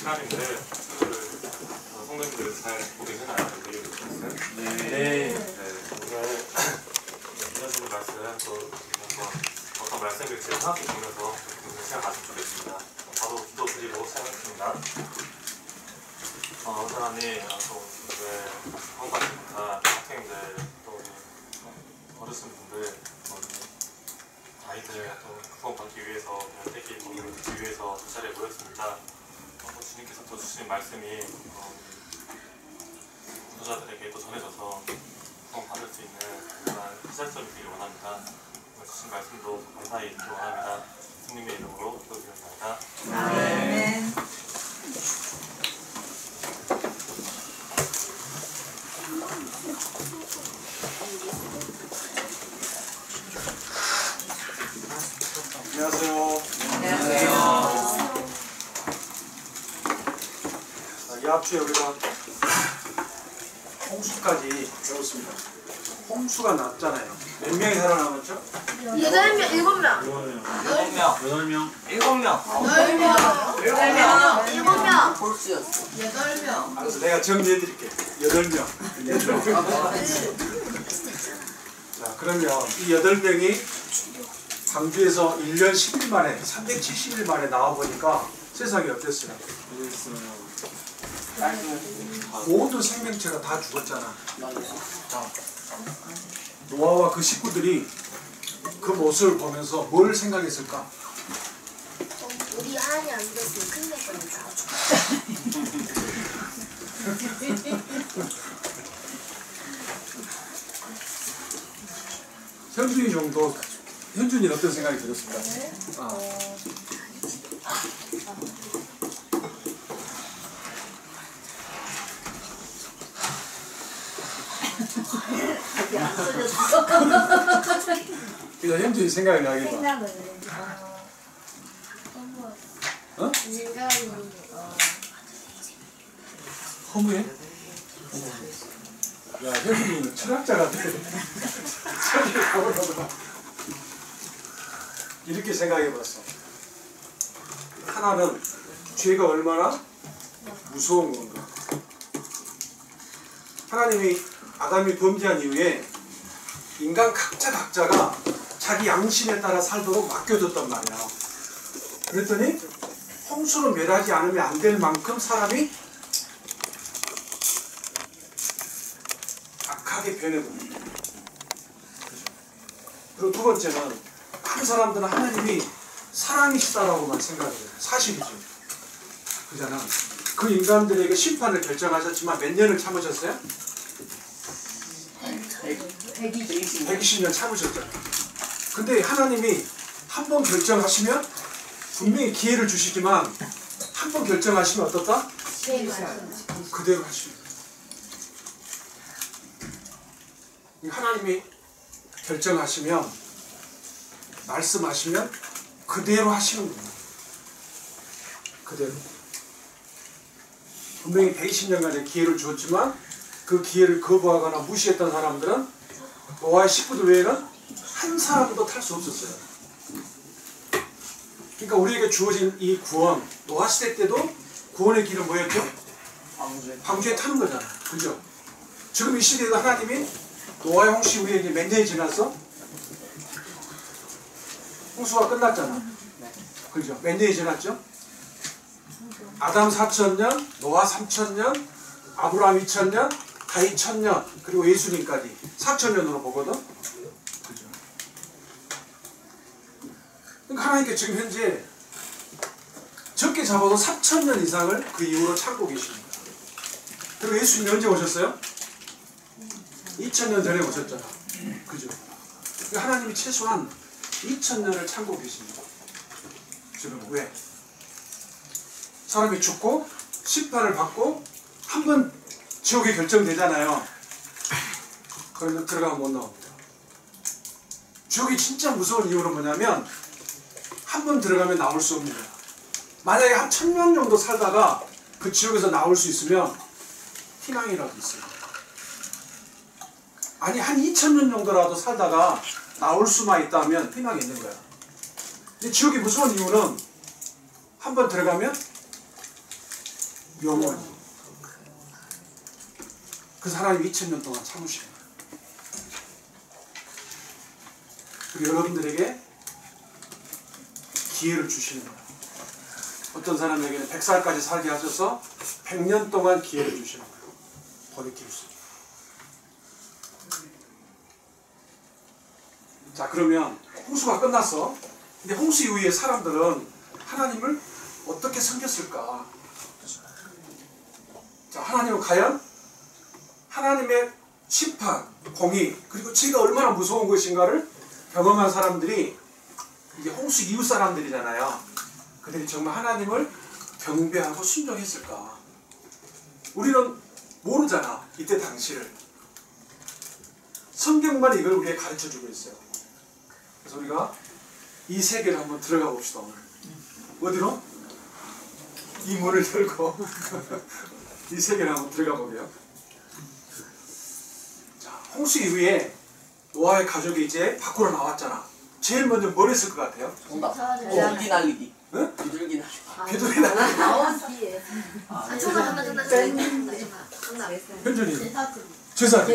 시간인데 성도님들 잘 보고 계시나요? 네. 오늘 이어지는 말씀 또 어떤 말씀일지 하나씩 보면서 시간 가지면 좋겠습니다. 바로 기도 드리고 시작하겠습니다. 하나님, 또 한국과 학생들, 또 어르신분들, 아이들 또 구원받기 위해서 택이 복음을 듣기 위해서 두 자리에 모였습니다. 주님께서 또 주신 말씀이 구도자들에게 또 전해져서 구원받을 수 있는 그런 시작점이 되길 원합니다. 주신 말씀도 감사히 듣기 원합니다. 주님의 이름으로 기도드립니다. 아멘. 안녕하세요. 안녕하세요. 이 앞주에 우리가 홍수까지 배웠습니다. 홍수가 났잖아요. 몇 명이 살아남았죠? 8명, 7명. 8명. 7명. 홀수였어. 8명. 알아서 내가 정리해드릴게요. 8명. 자, 그러면 이 8명이 광주에서 1년 10일 만에 370일 만에 나와보니까 세상이 어땠어요? 모든 생명체가 다 죽었잖아. 노아와 그 식구들이 그 모습을 보면서 뭘 생각했을까? 우리 안이 안 됐으면 큰일 날 뻔했다. 현준이 정도, 현준이는 어떤 생각이 들었을까? 이거 현준이 생각이 나겠다. 어? 생각이 허무해? 야, 현준이는 철학자 같아. 이렇게 생각해봤어. 하나는 죄가 얼마나 무서운 건가. 하나님이 아담이 범죄한 이후에 인간 각자가 자기 양심에 따라 살도록 맡겨줬단 말이야. 그랬더니 홍수로 멸하지 않으면 안 될 만큼 사람이 악하게 변해버립니다. 그리고 두 번째는 그 사람들은 하나님이 사랑이시다라고만 생각해요. 사실이죠. 그잖아. 그 인간들에게 심판을 결정하셨지만 몇 년을 참으셨어요? 120년 참으셨잖아요. 근데 하나님이 한 번 결정하시면 분명히 기회를 주시지만 한 번 결정하시면 어떻다? 그대로 하십니다. 하나님이 결정하시면 말씀하시면 그대로 하시는 겁니다. 그대로. 분명히 120년간의 기회를 주었지만 그 기회를 거부하거나 무시했던 사람들은 노아의 식구들 외에는 한 사람도 탈 수 없었어요. 그러니까 우리에게 주어진 이 구원, 노아 시대 때도 구원의 길은 뭐였죠? 방주에 타는 거잖아. 그죠? 지금 이 시대에도 하나님이 노아의 홍수 우리에게 몇 년이 지났어? 홍수가 끝났잖아. 그죠? 몇 년이 지났죠? 아담 4,000년, 노아 3,000년, 아브라함 2,000년, 다윗 1,000년, 그리고 예수님까지 4,000년으로 보거든? 그죠? 그러니까 하나님께 지금 현재 적게 잡아도 4,000년 이상을 그 이후로 참고 계십니다. 그리고 예수님이 언제 오셨어요? 2,000년 전에 오셨잖아. 그죠? 그러니까 하나님이 최소한 2,000년을 참고 계십니다. 지금 왜? 사람이 죽고 심판을 받고 한 번 지옥에 결정되잖아요. 그러면 들어가면 못 나옵니다. 지옥이 진짜 무서운 이유는 뭐냐면 한 번 들어가면 나올 수 없는 거야. 만약에 한 1,000명 정도 살다가 그 지옥에서 나올 수 있으면 희망이라도 있어요. 아니 한 2,000년 정도라도 살다가 나올 수만 있다면 희망이 있는 거야. 근데 지옥이 무서운 이유는 한 번 들어가면 영원히. 그 하나님이 2000년 동안 참으시는 거예요. 그리고 여러분들에게 기회를 주시는 거예요. 어떤 사람에게는 100살까지 살게 하셔서 100년 동안 기회를 주시는 거예요. 돌이킬 수 있게. 자, 그러면 홍수가 끝났어. 근데 홍수 이후에 사람들은 하나님을 어떻게 섬겼을까? 자, 하나님은 과연 하나님의 심판, 공의, 그리고 죄가 얼마나 무서운 것인가를 경험한 사람들이 이제 홍수 이후 사람들이잖아요. 그들이 정말 하나님을 경배하고 순종했을까? 우리는 모르잖아, 이때 당시를. 성경만 이걸 우리에게 가르쳐주고 있어요. 그래서 우리가 이 세계를 한번 들어가 봅시다. 오늘 어디로? 이 문을 열고 이 세계를 한번 들어가 보게요. 자, 홍수 이후에 노아의 가족이 이제 밖으로 나왔잖아. 제일 먼저 뭘 했을 것 같아요? 비둘기 날리기. 응? 비둘기 날리기. 비둘기 날리기. 잠깐. 현준이 제사.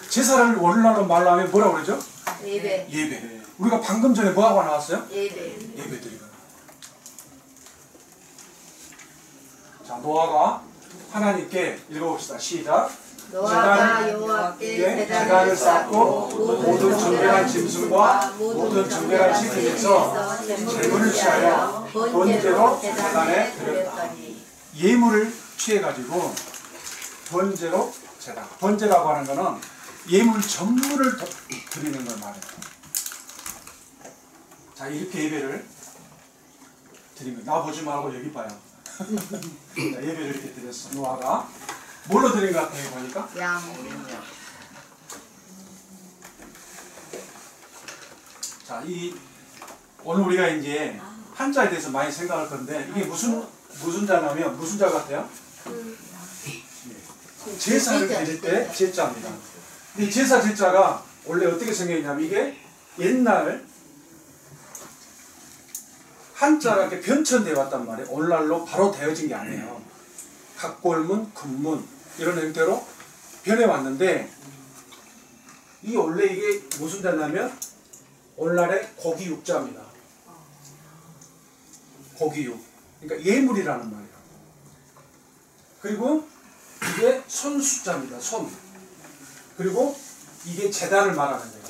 제사를 원래로 말로 하면 뭐라고 그러죠? 예배. 예배. 우리가 방금 전에 뭐 하고 나왔어요? 예배. 예배 드리고. 자, 노아가 하나님께 읽어봅시다. 시작. 노아가 여호와께 제단을 쌓고 모든 정결한 짐승과 모든 정결한 식품에서 제물을 취하여 번제로 제단에 드렸다. 예물을 취해가지고 번제로 제단. 번제라고 하는 거는 예물 전부를 드리는 걸 말해요. 자, 이렇게 예배를 드리면 나 보지 말고 여기 봐요. 자, 예배를 이렇게 드렸어. 노아가 뭘로 드린 것 같아요? 보니까 양. 자, 오늘 우리가 이제 한자에 대해서 많이 생각할 건데 이게 무슨 자냐면 무슨 자 같아요? 제사를 드릴 때 제자입니다. 이 제사 제자가 원래 어떻게 생겼냐면 이게 옛날 한자가 이렇게 변천되어 왔단 말이에요. 오늘날로 바로 되어진 게 아니에요. 각골문, 금문 이런 형태로 변해왔는데 이 원래 이게 무슨 자냐면 오늘날의 고기육자입니다. 고기육. 그러니까 예물이라는 말이에요. 그리고 이게 손숫자입니다. 손. 그리고 이게 제단을 말하는 거예요.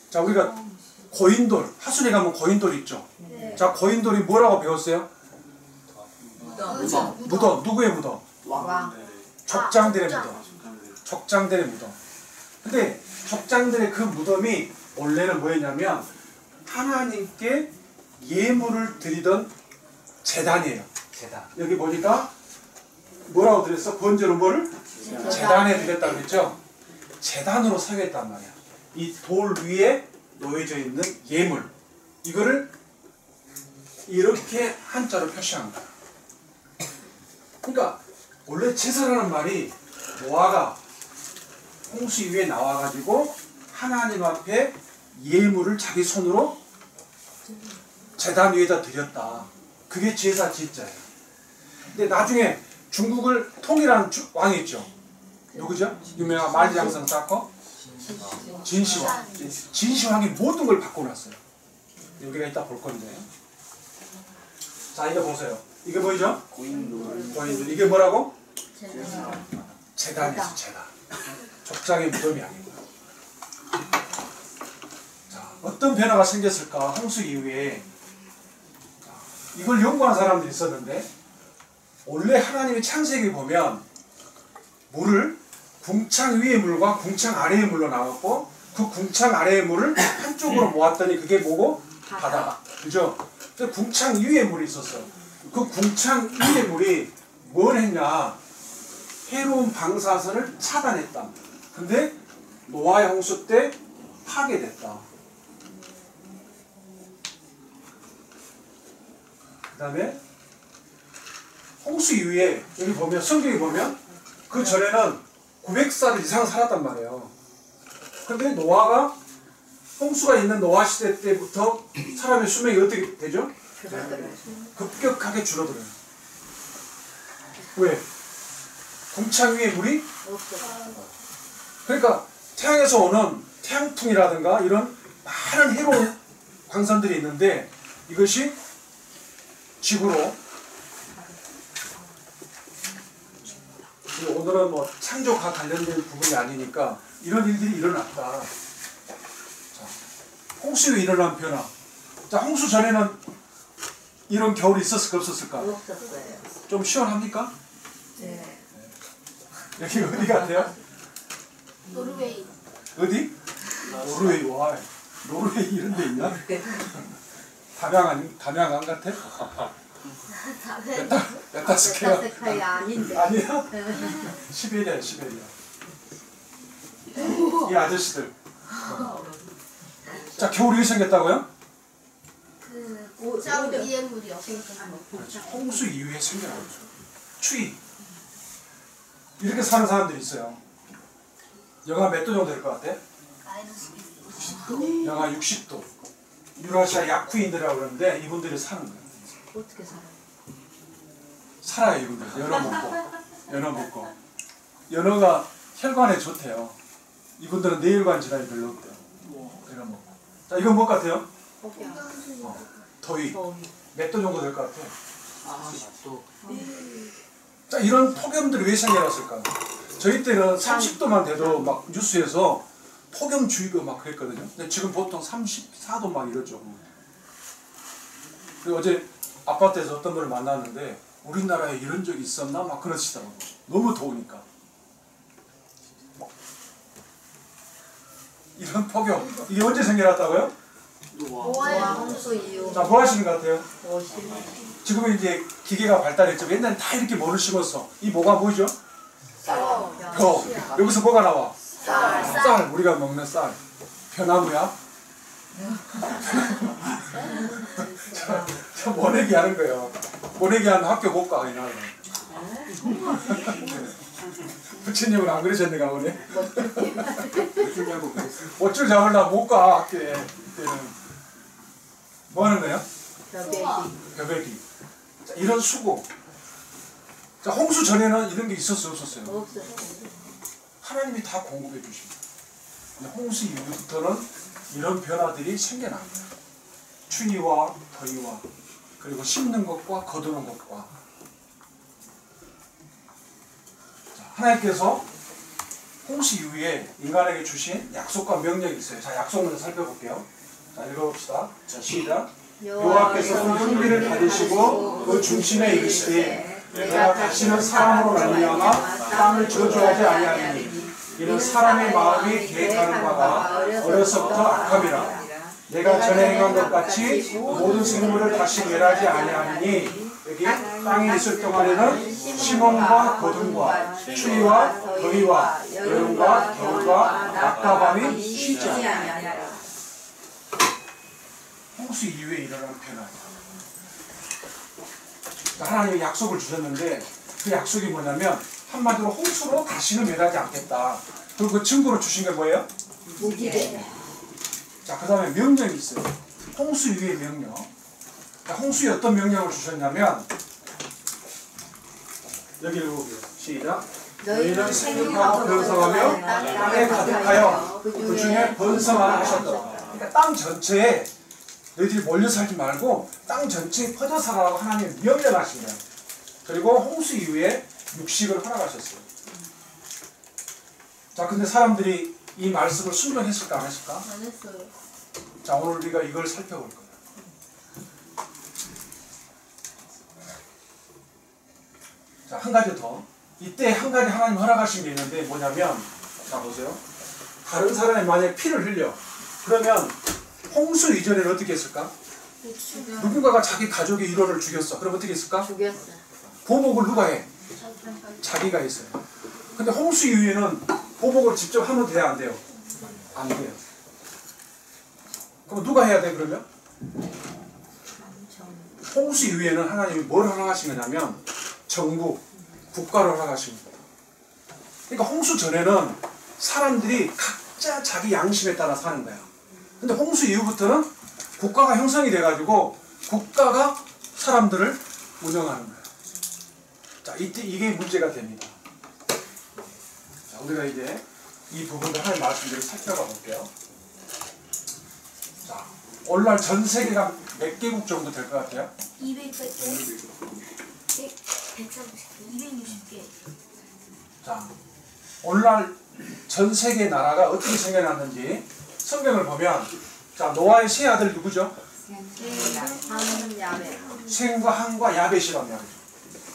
자, 우리가 고인돌, 하순에 가면 고인돌 있죠? 네. 자, 고인돌이 뭐라고 배웠어요? 무덤. 무덤. 누구의 무덤? 왕. 족장들의 족장. 무덤. 족장들의 무덤. 근데 족장들의 그 무덤이 원래는 뭐였냐면 하나님께 예물을 드리던 제단이에요. 제단. 여기 보니까 뭐라고 드렸어? 번제로 뭐를? 제단에 드렸다고 했죠? 제단으로 사용했단 말이야. 이 돌 위에 놓여져 있는 예물. 이거를 이렇게 한자로 표시한 거야. 그러니까 원래 제사라는 말이 노아가 홍수 이후에 나와가지고 하나님 앞에 예물을 자기 손으로 제단 위에다 드렸다. 그게 제사 제자예요. 근데 나중에 중국을 통일한 왕이 있죠. 누구죠? 유명한 만리장성 쌓고 진시황. 진시황이 모든 걸 바꿔놨어요. 여기가 이따 볼 건데. 자, 이거 보세요. 이게 뭐죠? 고인돌. 이게 뭐라고? 제단이죠, 제단. 족장의 무덤이 아니고요. 자, 어떤 변화가 생겼을까? 홍수 이후에 이걸 연구한 사람들이 있었는데 원래 하나님의 창세기 보면 물을 궁창 위의 물과 궁창 아래의 물로 나눴고 그 궁창 아래의 물을 한쪽으로 모았더니 그게 뭐고? 바다. 그죠? 근데 궁창 위의 물이 있었어요. 그 궁창 위의 물이 뭘 했냐? 해로운 방사선을 차단했다. 근데 노아의 홍수 때 파괴됐다. 그 다음에 홍수 이후에 여기 보면 성경에 보면 그 전에는 900살 이상 살았단 말이에요. 근데 노아가 홍수가 있는 노아 시대 때부터 사람의 수명이 어떻게 되죠? 급격하게 줄어들어요. 왜? 궁창 위에 물이? 없어. 그러니까 태양에서 오는 태양풍이라든가 이런 많은 해로운 광선들이 있는데 이것이 지구로, 오늘은 뭐 창조과 관련된 부분이 아니니까 이런 일들이 일어났다. 자, 홍수 위에 일어난 변화. 자, 홍수 전에는 이런 겨울이 있었을까 없었을까? 없었어요. 좀 시원합니까? 네. 여기 어디 같아요? 노르웨이. 어디? 노르웨이. 와, 노르웨이 이런 데 있나? 담양 안 같아? 메타스케야? 메타스카이 아닌데. 아니야? 시베리아. 이 아저씨들. 자, 겨울이 왜 생겼다고요? 짱 위에 물이요. 그렇죠. 홍수 이후에 생겨나는 거죠. 추위. 이렇게 사는 사람들이 있어요. 영하 몇 도 정도 될 것 같아? 영하 60도. 유라시아 야쿠인들이라고 그러는데 이분들이 사는 거예요. 어떻게 살아요? 살아요, 이분들. 연어 먹고. 연어가 혈관에 좋대요. 이분들은 뇌혈관 질환이 별로 없대요. 연어 먹고. 자, 이건 뭐 같아요? 더위. 몇 도 정도 될 것 같아? 40도. 자, 이런 폭염들이 왜 생겨났을까? 저희 때는 30도만 돼도 막 뉴스에서 폭염주의보 막 그랬거든요. 근데 지금 보통 34도 막 이러죠. 그리고 어제 아파트에서 어떤 분을 만났는데 우리나라에 이런 적이 있었나? 막 그러시더라고요. 너무 더우니까. 이런 폭염. 이게 언제 생겨났다고요? 뭐야? 홍수 이후 자, 뭐 하시는 것 같아요? 50. 지금은 이제 기계가 발달했죠. 옛날엔 다 이렇게 뭐를 심었어. 이 뭐가 뭐죠? 벼. 여기서 뭐가 나와? 쌀. 우리가 먹는 쌀. 벼나무야? 저 모내기 하는 거예요. 모내기 하는 학교 못 가, 이 나라는. 부처님은 안 그러셨는가 보네. 어쩔 잡으려고 못 가, 학교에. 그때는. 뭐 하는 거예요? 벼베기. 자, 이런 수고. 자, 홍수 전에는 이런 게 있었어요, 없었어요? 없어요. 하나님이 다 공급해 주십니다. 근데 홍수 이후부터는 이런 변화들이 생겨난 거예요. 추위와 더위와 그리고 심는 것과 거두는 것과. 자, 하나님께서 홍수 이후에 인간에게 주신 약속과 명령이 있어요. 자, 약속 먼저 살펴볼게요. 자, 읽어봅시다. 자, 시작. 여호와께서 흠비를 받으시고 그 중심에 이르시되 내가 다시는 사람으로 말미암아 땅을 저주하지 아니하리니 이는 사람의 마음이 계획하는 바가 어려서부터 악함이라. 내가 전에 행한 것 같이 모든 생물을 다시 멸하지 아니하리니 여기 땅에 있을 동안에는 심음과 거둠과 추위와 더위와 여름과 겨울과 낮과 밤이 쉬지 아니하리라. 홍수 이후에 일어난 변화입니다. 하나님이 약속을 주셨는데 그 약속이 뭐냐면 한마디로 홍수로 다시는 멸하지 않겠다. 그리고 그 증거로 주신 게 뭐예요? 무기래. 자, 그 다음에 명령이 있어요. 홍수 이후의 명령. 자, 홍수에 어떤 명령을 주셨냐면 여기 읽어보세요. 시작. 너희는 생육하고 번성하며 땅에 가득하여 그 중에 번성하라 하셨더라. 그러니까 땅 전체에 너희들이 몰려 살지 말고 땅 전체에 퍼져 살아라고 하나님이 명령하신 거예요. 그리고 홍수 이후에 육식을 허락하셨어요. 자, 근데 사람들이 이 말씀을 순종했을까 안 했을까? 안 했어요. 자, 오늘 우리가 이걸 살펴볼 거예요. 자, 한 가지 더. 이때 한 가지 하나님 허락하신 게 있는데 뭐냐면, 자, 보세요. 다른 사람이 만약에 피를 흘려. 그러면 홍수 이전에는 어떻게 했을까? 누군가가 자기 가족의 일원을 죽였어. 그럼 어떻게 했을까? 죽였어. 보복을 누가 해? 자기가 했어요. 근데 홍수 이후에는 보복을 직접 하면 돼요, 안 돼요? 안 돼요. 그럼 누가 해야 돼, 그러면? 홍수 이후에는 하나님이 뭘 허락하신 거냐면 정부, 국가를 허락하신 겁니다. 그러니까 홍수 전에는 사람들이 각자 자기 양심에 따라 사는 거야. 근데 홍수 이후부터는 국가가 형성이 돼가지고 국가가 사람들을 운영하는 거야. 자, 이게 문제가 됩니다. 자, 우리가 이제 이 부분을 하나의 말씀대로 살펴봐 볼게요. 자, 오늘날 전 세계가 몇 개국 정도 될 것 같아요? 200개, 130개, 260개. 자, 오늘날 전 세계 나라가 어떻게 생겨났는지 성경을 보면, 자, 노아의 세 아들 누구죠? 셈과 함과 야벳이란 말이죠.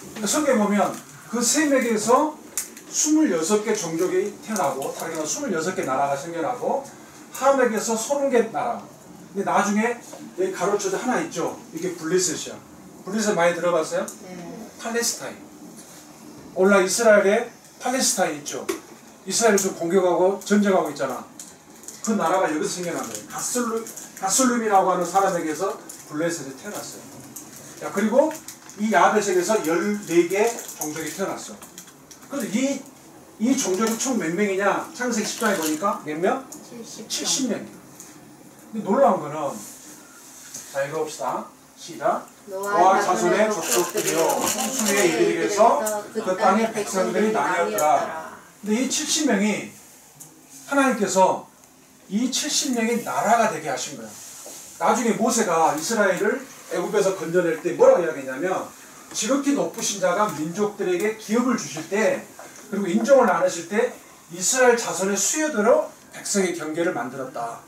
그러니까 성경에 보면 그 셈에게서 26개 종족이 태어나고, 다르게 말하면 26개 나라가 생겨나고, 함에게서 30개 나라. 근데 나중에 여기 가로쳐서 하나 있죠. 이게 블레셋이야. 블레셋 많이 들어봤어요? 네. 팔레스타인. 오늘날 이스라엘에 팔레스타인 있죠. 이스라엘을 좀 공격하고 전쟁하고 있잖아. 그 나라가 여기서 생겨난 거예요. 가슬룸이라고 하는 사람에게서 블레셋이 태어났어요. 자, 그리고 이 야벳에게서 14개 종족이 태어났어. 그래서 이 종족이 총 몇 명이냐? 창세기 10장에 보니까 몇 명? 70명. 근데 놀라운 거는, 자, 읽어봅시다. 시작. 노아 자손의 족속들이요 홍수에 이르기에서 그 땅의 백성들이 나뉘었더라. 근데 이 70명이 하나님께서 이 70명이 나라가 되게 하신 거야. 나중에 모세가 이스라엘을 애굽에서 건져낼 때 뭐라고 이야기했냐면, 지극히 높으신 자가 민족들에게 기업을 주실 때, 그리고 인종을 나누실 때 이스라엘 자손의 수요대로 백성의 경계를 만들었다.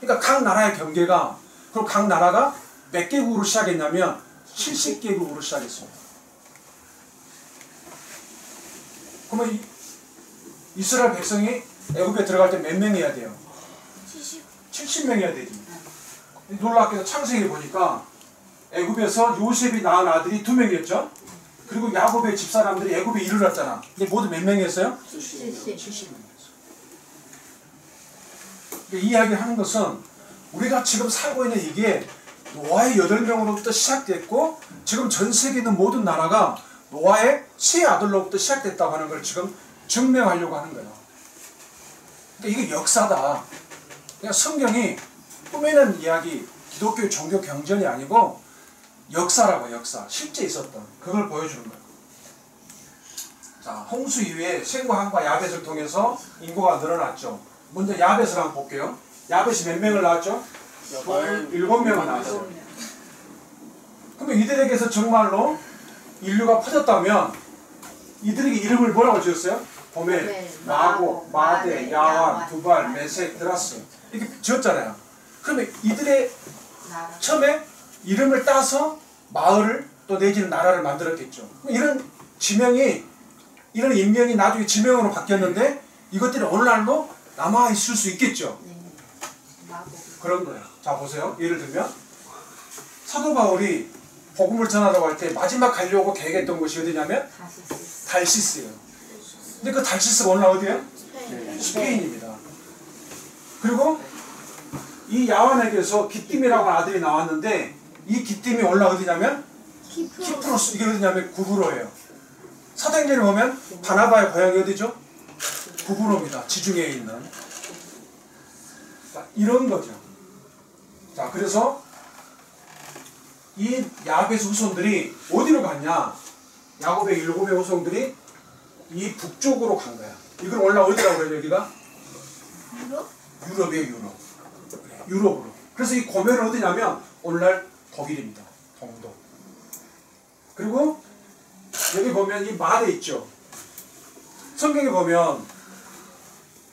그러니까 각 나라의 경계가, 그리고 각 나라가 몇 개국으로 시작했냐면 70개국으로 시작했습니다. 그러면 이스라엘 백성이 애굽에 들어갈 때 몇 명이어야 돼요? 70명이어야 되지. 놀랍게도 창세기를 보니까 애굽에서 요셉이 낳은 아들이 2명이었죠. 그리고 야곱의 집사람들이 애굽에 이르렀잖아. 근데 모두 몇 명이었어요? 70명이었어요. 이 이야기를 하는 것은 우리가 지금 살고 있는 이게 노아의 8명으로부터 시작됐고, 지금 전 세계에 있는 모든 나라가 노아의 세 아들로부터 시작됐다고 하는 걸 지금 증명하려고 하는 거예요. 그러니까 이게 역사다. 그냥 성경이 꾸미는 이야기, 기독교의 종교 경전이 아니고 역사라고, 역사. 실제 있었던 그걸 보여주는 거예요. 자, 홍수 이후에 셈과 함과 야벳을 통해서 인구가 늘어났죠. 먼저 야벳을 한번 볼게요. 야벳이 몇 명을 낳았죠? 7명을 낳았어요. 그러면 이들에게서 정말로 인류가 퍼졌다면 이들에게 이름을 뭐라고 지었어요? 고멜, 마고, 마데, 야완, 두발, 메색, 드라스 이렇게 지었잖아요. 그러면 이들의 처음에 이름을 따서 마을을 또 내지는 나라를 만들었겠죠. 이런 지명이, 이런 인명이 나중에 지명으로 바뀌었는데 이것들이 오늘날도 남아있을 수 있겠죠. 그런 거예요. 자, 보세요. 예를 들면 사도 바울이 복음을 전하라고 할 때 마지막 가려고 계획했던 곳이 어디냐면 달시스예요. 근데 그 달시스가 오늘날 어디예요? 스페인입니다. 그리고 이 야완에게서 기띔이라고 하는 아들이 나왔는데, 이 기띔이 오늘날 어디냐면 키프로스. 이게 어디냐면 구브로예요. 사도행전을 보면 바나바의 고향이 어디죠? 구브로입니다. 지중해에 있는. 자, 이런 거죠. 자, 그래서 이 야벳 후손들이 어디로 갔냐? 야곱의 7의 후손들이 이 북쪽으로 간 거야. 이걸 원래 어디라고 그래요, 여기가? 유럽이에요, 유럽. 유럽으로. 그래서 이 고멜은 어디냐면 오늘날 독일입니다. 동독. 그리고 여기 보면 이 마데 있죠. 성경에 보면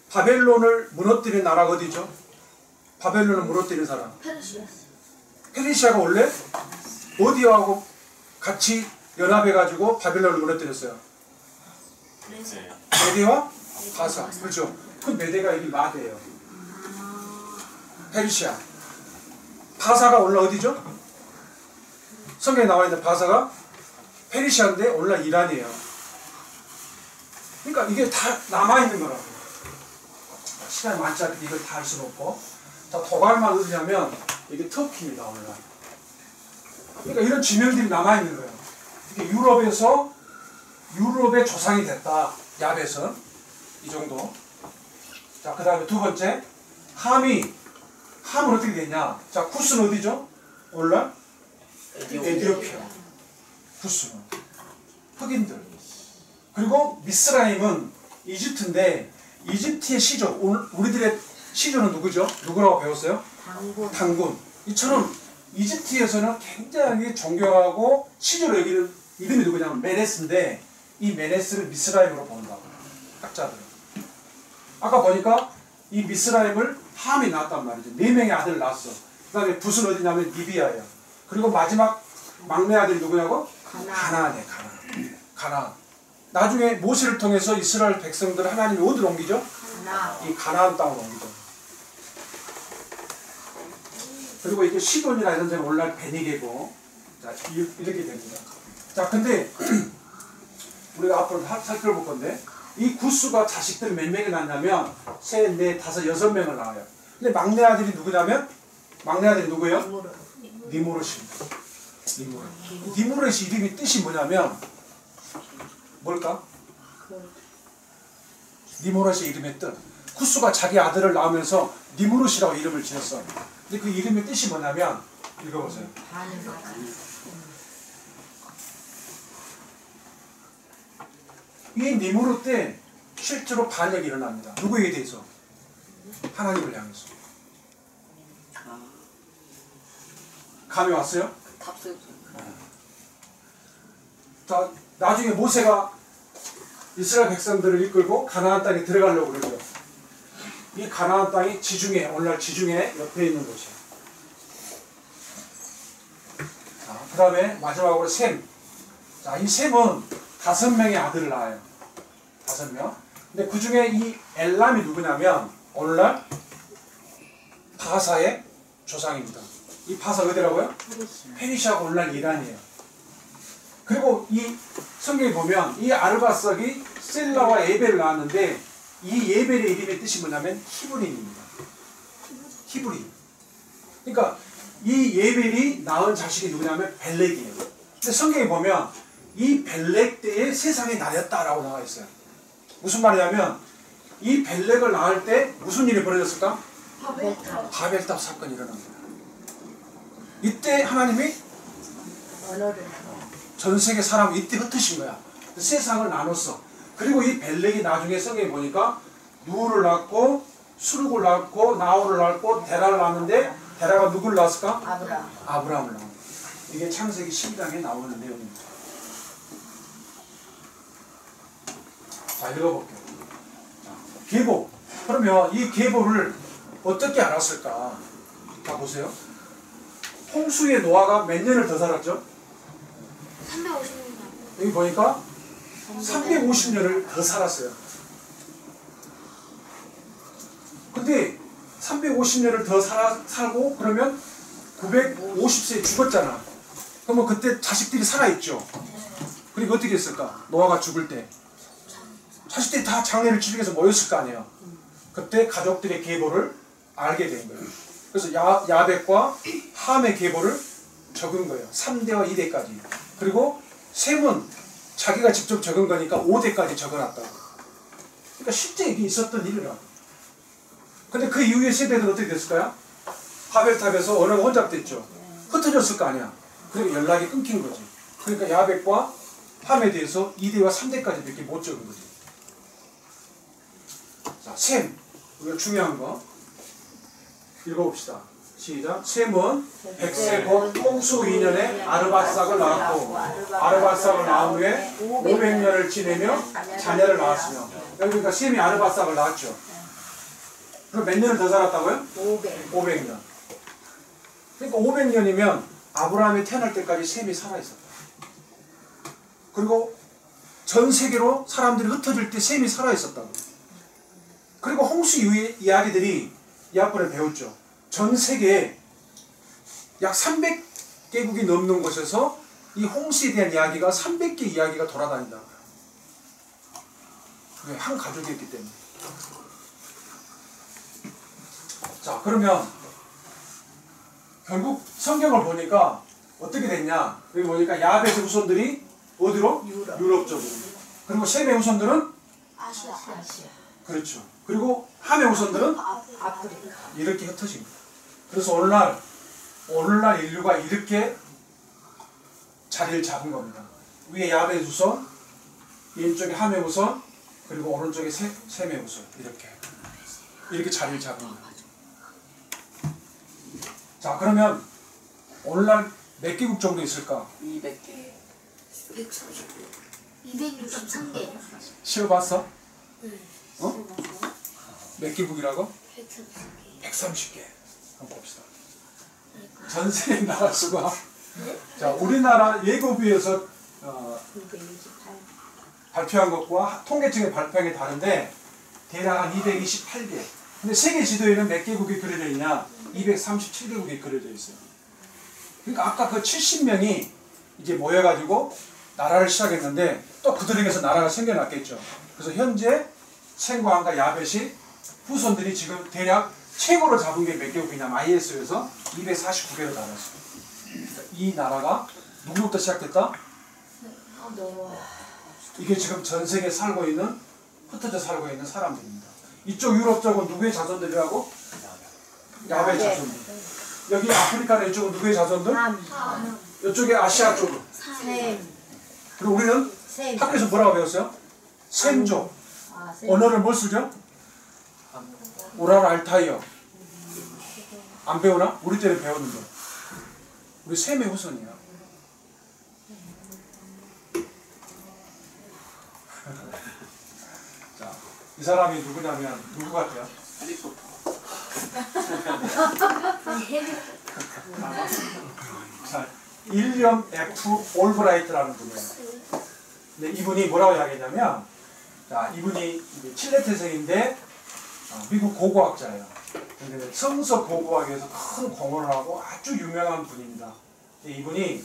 바벨론을 무너뜨린 나라가 어디죠? 바벨론을 무너뜨린 사람. 페르시아가 원래 어디하고 같이 연합해가지고 바벨론을 무너뜨렸어요? 메대와 바사. 그렇죠. 그 메대가 여기 마대예요. 페르시아. 바사가 오늘날 어디죠? 성경에 나와 있는 바사가 페르시아인데 오늘날 이란이에요. 그러니까 이게 다 남아있는 거라고. 시간이 많지 않게 이걸 다 할 수는 없고. 자, 도갈만 어디냐면 이게 터키입니다, 오늘날. 그러니까 이런 지명들이 남아있는 거예요. 이게 유럽에서 유럽의 조상이 됐다. 야벳은 이 정도. 자, 그 다음에 두 번째 함은 어떻게 됐냐? 자, 쿠스는 어디죠? 오늘날 에티오피아. 쿠스는 흑인들. 그리고 미스라임은 이집트인데 이집트의 시조, 우리들의 시조는 누구죠? 누구라고 배웠어요? 당군. 당군. 이처럼 이집트에서는 굉장히 존경하고 시조로 여기는 이름이 누구냐면 메네스인데 이 메네스를 미스라임으로 본다고 학자들은. 아까 보니까 이 미스라임을 함이 낳았단 말이죠. 4명의 아들을 낳았어. 그 다음에 붓은 어디냐면 리비아예요. 그리고 마지막 막내 아들이 누구냐고? 가나안이에요. 가나안. 나중에 모세를 통해서 이스라엘 백성들을 하나님이 어디로 옮기죠? 이 가나안 땅으로 옮기죠. 그리고 이게 시돈이나 이런 데는 오늘날 베니게고. 자, 이렇게 됩니다. 자, 근데 우리가 앞으로 살펴볼 건데 이 구스가 자식들이 몇 명이 낳냐면 3, 4, 5, 6명을 낳아요. 근데 막내 아들이 누구냐면 막내 아들이 누구예요? 니무롯입니다. 니무롯의 이름이 뜻이 뭐냐면 뭘까? 니무롯의 이름의 뜻. 구스가 자기 아들을 낳으면서 니무롯이라고 이름을 지었어. 근데 그 이름의 뜻이 뭐냐면 읽어보세요. 이 니무롯 때 실제로 반역이 일어납니다. 누구에 대해서? 하나님을 향해서. 감이 왔어요? 자, 나중에 모세가 이스라엘 백성들을 이끌고 가나안 땅에 들어가려고 그러죠. 이 가나안 땅이 지중해, 오늘날 지중해 옆에 있는 곳이에요. 자, 그 다음에 마지막으로 셈. 자, 이 셈은 5명의 아들을 낳아요. 5명. 근데 그 중에 이 엘람이 누구냐면 오늘날 바사의 조상입니다. 이 바사 어디라고요? 페르시아가 오늘날 이란이에요. 그리고 이 성경에 보면 이 아르바삭이 셀라와 에벨을 낳았는데 이 예벨의 이름의 뜻이 뭐냐면 히브린입니다. 히브린. 그러니까 이 예벨이 낳은 자식이 누구냐면 벨렉이에요. 근데 성경에 보면 이 벨렉 때에 세상이 나렸다라고 나와 있어요. 무슨 말이냐면 이 벨렉을 낳을 때 무슨 일이 벌어졌을까? 바벨탑 사건이 일어납니다. 이때 하나님이 전 세계 사람을 이때 흩으신 거야. 세상을 나눴어. 그리고 이 벨렉이 나중에 성경에 보니까 누를 낳고 수룩을 낳고 나홀을 낳고 데라를 낳았는데 데라가 누구를 낳았을까? 아브라함을 낳았다. 이게 창세기 12장에 나오는 내용입니다. 자, 읽어볼게요. 계보. 그러면 이 계보를 어떻게 알았을까? 자, 보세요. 홍수의 노아가 몇 년을 더 살았죠? 350년. 여기 보니까 350년을 더 살았어요. 근데 350년을 더 살고 그러면 950세에 죽었잖아. 그러면 그때 자식들이 살아있죠. 그리고 어떻게 했을까? 노아가 죽을 때 자식들이 다 장례를 치르기 위해서 모였을 거 아니에요. 그때 가족들의 계보를 알게 된 거예요. 그래서 야벳과 함의 계보를 적은 거예요. 3대와 2대까지. 그리고 셈은 자기가 직접 적은 거니까 5대까지 적어놨다고. 그러니까 실제 이게 있었던 일이라. 근데 그 이후의 세대들은 어떻게 됐을까요? 바벨탑에서 언어가 혼잡됐죠. 흩어졌을 거 아니야. 그리고 연락이 끊긴 거지. 그러니까 야벳과 함에 대해서 2대와 3대까지 밖에 못 적은 거지. 자, 셈. 우리가 중요한 거 읽어봅시다. 시작. 셈은 100세 곧 홍수 2년에 아르바삭을 낳았고 아르바삭을 낳은 후에 500년을 지내며 자녀를 낳았으며. 여기 그러니까 셈이 아르바삭을 낳았죠. 그럼 몇 년을 더 살았다고요? 500년. 그러니까 500년이면 아브라함이 태어날 때까지 셈이 살아있었다. 그리고 전 세계로 사람들이 흩어질 때 셈이 살아있었다고. 그리고 홍수 이후의 이야기들이 이 앞으로 배웠죠. 전 세계에 약 300개국이 넘는 곳에서 이 홍수에 대한 이야기가 300개 이야기가 돌아다닌다. 그게 한 가족이었기 때문에. 자, 그러면 결국 성경을 보니까 어떻게 됐냐? 여기 보니까 야벳의 후손들이 어디로? 유럽 쪽으로. 그리고 셈의 후손들은 아시아. 그렇죠. 그리고 함의 후손들은 아프리카. 이렇게 흩어진 거예요. 그래서 오늘날 인류가 이렇게 자리를 잡은 겁니다. 위에 야벳 후손, 왼쪽에 하메우선 그리고 오른쪽에 세메우선 이렇게 자리를 잡은 거예요. 자, 그러면 오늘날 몇 개국 정도 있을까? 200개. 263개. 쉬어봤어? 네. 어? 몇 개국이라고? 130개. 130개. 한번 봅시다. 전 세계 나라 수가 자, 우리나라 예고비에서 228. 발표한 것과 통계청에 발표한 게 다른데 대략 한 228개. 근데 세계 지도에는 몇 개국이 그려져 있냐? 237개국이 그려져 있어요. 그러니까 아까 그 70명이 이제 모여가지고 나라를 시작했는데 또 그들에게서 나라가 생겨났겠죠. 그래서 현재 생과한과 야벳이 후손들이 지금 대략 최고로 잡은 게 몇 개국이냐면 IS에서 249개로 나눴어요. 이 나라가 누구부터 시작됐다? 이게 지금 전 세계에 살고 있는 흩어져 살고 있는 사람들입니다. 이쪽 유럽 쪽은 누구의 자손들이라고? 야벳 자손들. 여기 아프리카는 이쪽은 누구의 자손들? 이쪽에 아시아 쪽은. 셈. 그리고 우리는 셈. 학교에서 뭐라고 배웠어요? 셈족. 아, 셈. 언어를 뭘 쓰죠? 오랄 알타이어. 안 배우나? 우리 때는 배웠는데. 우리 셈의 후손이야. 자, 이 사람이 누구냐면 누구 같아요? 해리포터. 자, 윌리엄 F. 올브라이트라는 분이에요. 근데 이분이 뭐라고 이야기했냐면, 자, 이분이 이제 칠레 태생인데 미국 고고학자예요. 근데 성서 고고학에서 큰 공헌을 하고 아주 유명한 분입니다. 근데 이분이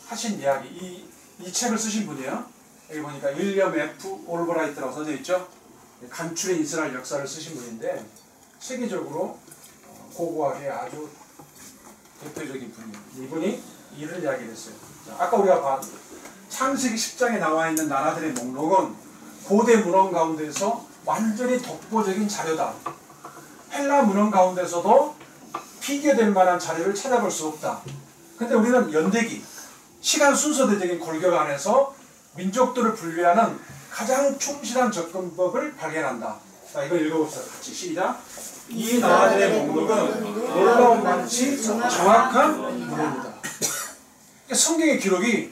하신 이야기, 이 책을 쓰신 분이에요. 여기 보니까 윌리엄 F. 올브라이트라고 써져 있죠. 간추린 이스라엘 역사를 쓰신 분인데 세계적으로 고고학의 아주 대표적인 분이에요. 이분이 이런 이야기를 했어요. 자, 아까 우리가 본 창세기 10장에 나와 있는 나라들의 목록은 고대 문헌 가운데서 완전히 독보적인 자료다. 헬라 문헌 가운데서도 비교될 만한 자료를 찾아볼 수 없다. 근데 우리는 연대기, 시간 순서대적인 골격 안에서 민족들을 분류하는 가장 충실한 접근법을 발견한다. 자, 이걸 읽어봅시다. 같이 시작. 이 나라들의 목록은 놀라운 만치 정확한 문헌이다. 그러니까 성경의 기록이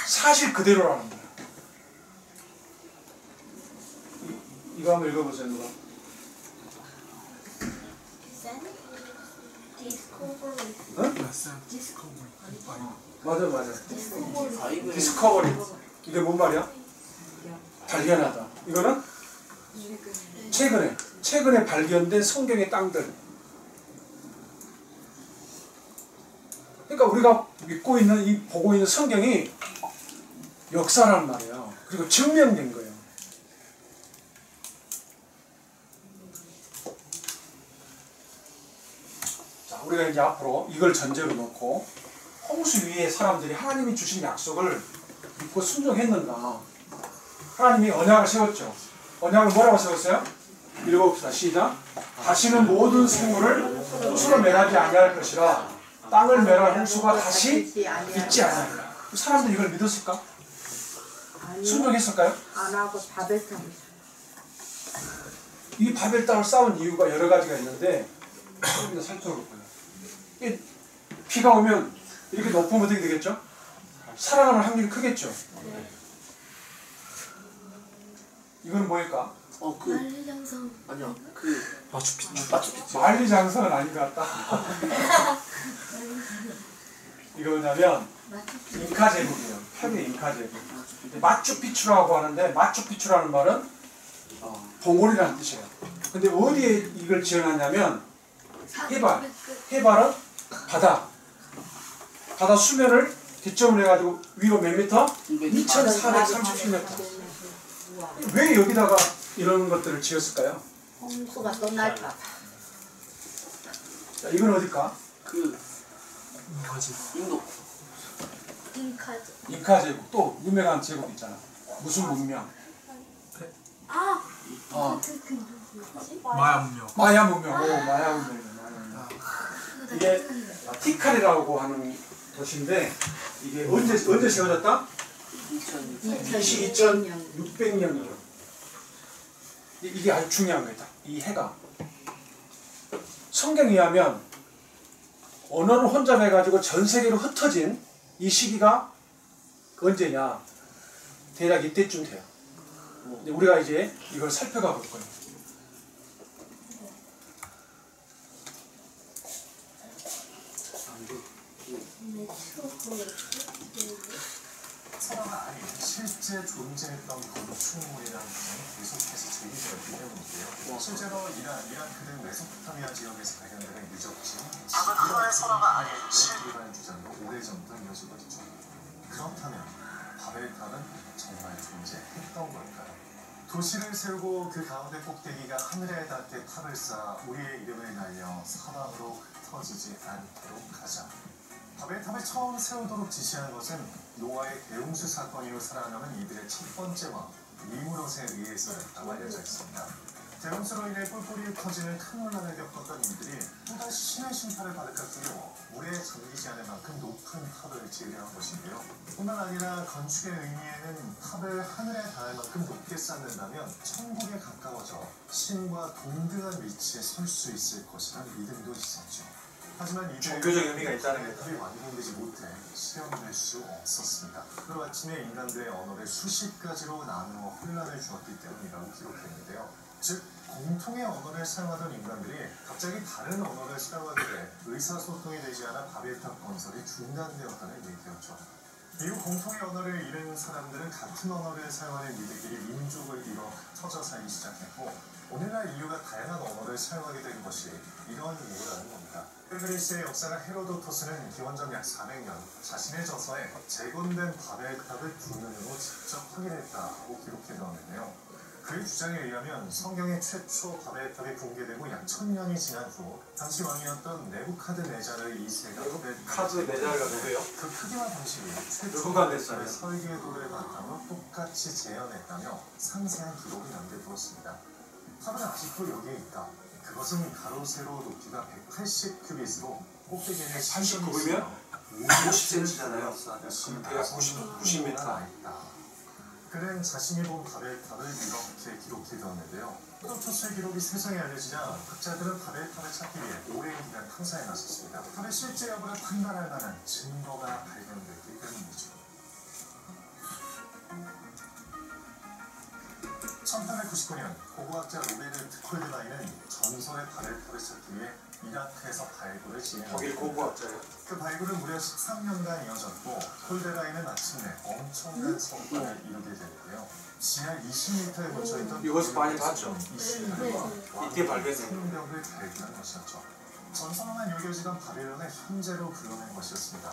사실 그대로라는 거야. 이거 한번 읽어보세요, 누가. 응? 맞아. 디스커버리. 이게 뭔 말이야? 발견하다. 이거는 최근에 발견된 성경의 땅들. 그러니까 우리가 믿고 있는 보고 있는 성경이 역사란 말이에요. 그리고 증명된 거예요. 자, 우리가 이제 앞으로 이걸 전제로 놓고 홍수 위에 사람들이 하나님이 주신 약속을 믿고 순종했는가? 하나님이 언약을 세웠죠. 언약을 뭐라고 세웠어요? 읽어봅시다. 시작. 다시는 모든 생물을 홍수로 멸하지 아니할 것이라 땅을 멸할 홍수가 다시 있지 않을까. 사람들이 이걸 믿었을까? 순종했을까요? 안 하고 바벨탑을. 이 바벨 땅을 쌓은 이유가 여러 가지가 있는데 우리가 살펴볼 거예요. 비가 오면 이렇게 높으면 어떻게 되겠죠? 살아남을 확률이 크겠죠. 이건 뭐일까? 만리장성. 아니야. 그 마추픽추. 만리장성은 아닌 것 같다. 이거 뭐냐면 잉카 제국이에요. 페루의 잉카 제국. 마추픽추라고 하는데 마추픽추라는 말은 봉우리라는 뜻이에요. 근데 어디에 이걸 지어놨냐면 해발은 바다 수면을 기점으로 해가지고 위로 몇 미터? 2437m. 왜 여기다가 이런 것들을 지었을까요? 홍수가 또 날까 봐. 자, 이건 어딜까? 그 인도. 잉카즈. 잉카 제국. 또 유명한 제국 있잖아. 무슨 문명? 마야 문명. 마야 문명. 오, 마야 문명이네. 이게 티칼이라고 하는 도시인데 이게 언제 세워졌다? 2000년 2600년이요. 이게 아주 중요한 거다. 이 해가 성경에 의하면 언어를 혼잡해가지고 전 세계로 흩어진 이 시기가 언제냐? 대략 이때쯤 돼요. 우리가 이제 이걸 살펴가 볼 거예요. 설화가 아닌 실제 존재했던 건축물이라는 것은 계속해서 제기되었기 때문인데요. 실제로 이라크 등 메소포타미아 지역에서 발견되는 유적지 하나의 설화가 아닌 실제라는 주장도 오래전부터 이어지고 있죠. 그렇다면 바벨탑은 정말 존재했던 걸까요? 도시를 세우고 그 가운데 꼭대기가 하늘에 닿게 탑을 쌓아 우리의 이름을 날려 사방으로 흩어지지 않도록 하자. 바벨탑을 처음 세우도록 지시한 것은 노아의 대홍수 사건 이후 살아남은 이들의 첫 번째 왕 니무롯에 의해서였다고 알려져 있습니다. 대홍수로 인해 뿔뿔이 흩어지는 큰 혼란을 겪었던 이들이 또다시 신의 심판을 받을까 두려워 물에 잠기지 않을 만큼 높은 탑을 지으려 한 것인데요. 뿐만 아니라 건축의 의미에는 탑을 하늘에 닿을 만큼 높게 쌓는다면 천국에 가까워져 신과 동등한 위치에 설 수 있을 것이라는 믿음도 있었죠. 하지만 이들의 종교적 의미가 있다는 게 탑이 완공되지 못해 실현될 수 없었습니다. 하루아침에 인간들의 언어를 수십 가지로 나누어 혼란을 주었기 때문이라고 기록했는데요. 즉 공통의 언어를 사용하던 인간들이 갑자기 다른 언어를 사용하게 돼 의사소통이 되지 않아 바벨탑 건설이 중단되었다는 얘기였죠. 이후 공통의 언어를 잃은 사람들은 같은 언어를 사용하는 이들끼리 민족을 이뤄 흩어져 살기 시작했고 오늘날 인류가 다양한 언어를 사용하게 된 것이 이런 이유라는 겁니다. 그리스의 역사가 헤로도토스는 기원전 약 400년 자신의 저서에 재건된 바벨탑을 두 눈으로 직접 확인했다고 기록해놓았는데요. 그의 주장에 의하면 성경의 최초 바벨탑이 붕괴되고 약 1000년이 지난 후 당시 왕이었던 네부카드네자르 2세가 네부카드네자르가 누구예요? 그 크기와 방식이 최초 누부갓네살 설계도를 바탕으로 똑같이 재현했다며 상세한 기록이 남겨두었습니다. 탑은 아직도 여기에 있다. 그것은 가로 세로 높이가 180큐빗으로 꼭대기에는 89이면 50cm잖아요. 대략 90m. 있다. 그는 자신이 본 바벨탑을 이렇게 기록해두었는데요. 헤로도토스의 기록이 세상에 알려지자 학자들은 바벨탑을 찾기 위해 오랜 기간 탐사에 나섰습니다. 탑의 실제 여부를 판단할 만한 증거가 발견됐기 때문이죠. 1899년 고고학자 로베르트 콜드바이는 전설의 바벨탑을 찾기 위해 이라크에서 발굴을 진행합니다. 거길 고고학자예요? 그 발굴은 무려 13년간 이어졌고 콜드바이는 마침내 엄청난 성과를 이루게 되는데요. 지하 20m에 묻혀있던 이것을 많이 봤죠? 이때 발견된 성벽을 발굴한 것이었죠. 전설로만 여겨지던 바벨론을 현재로 불러낸 것이었습니다.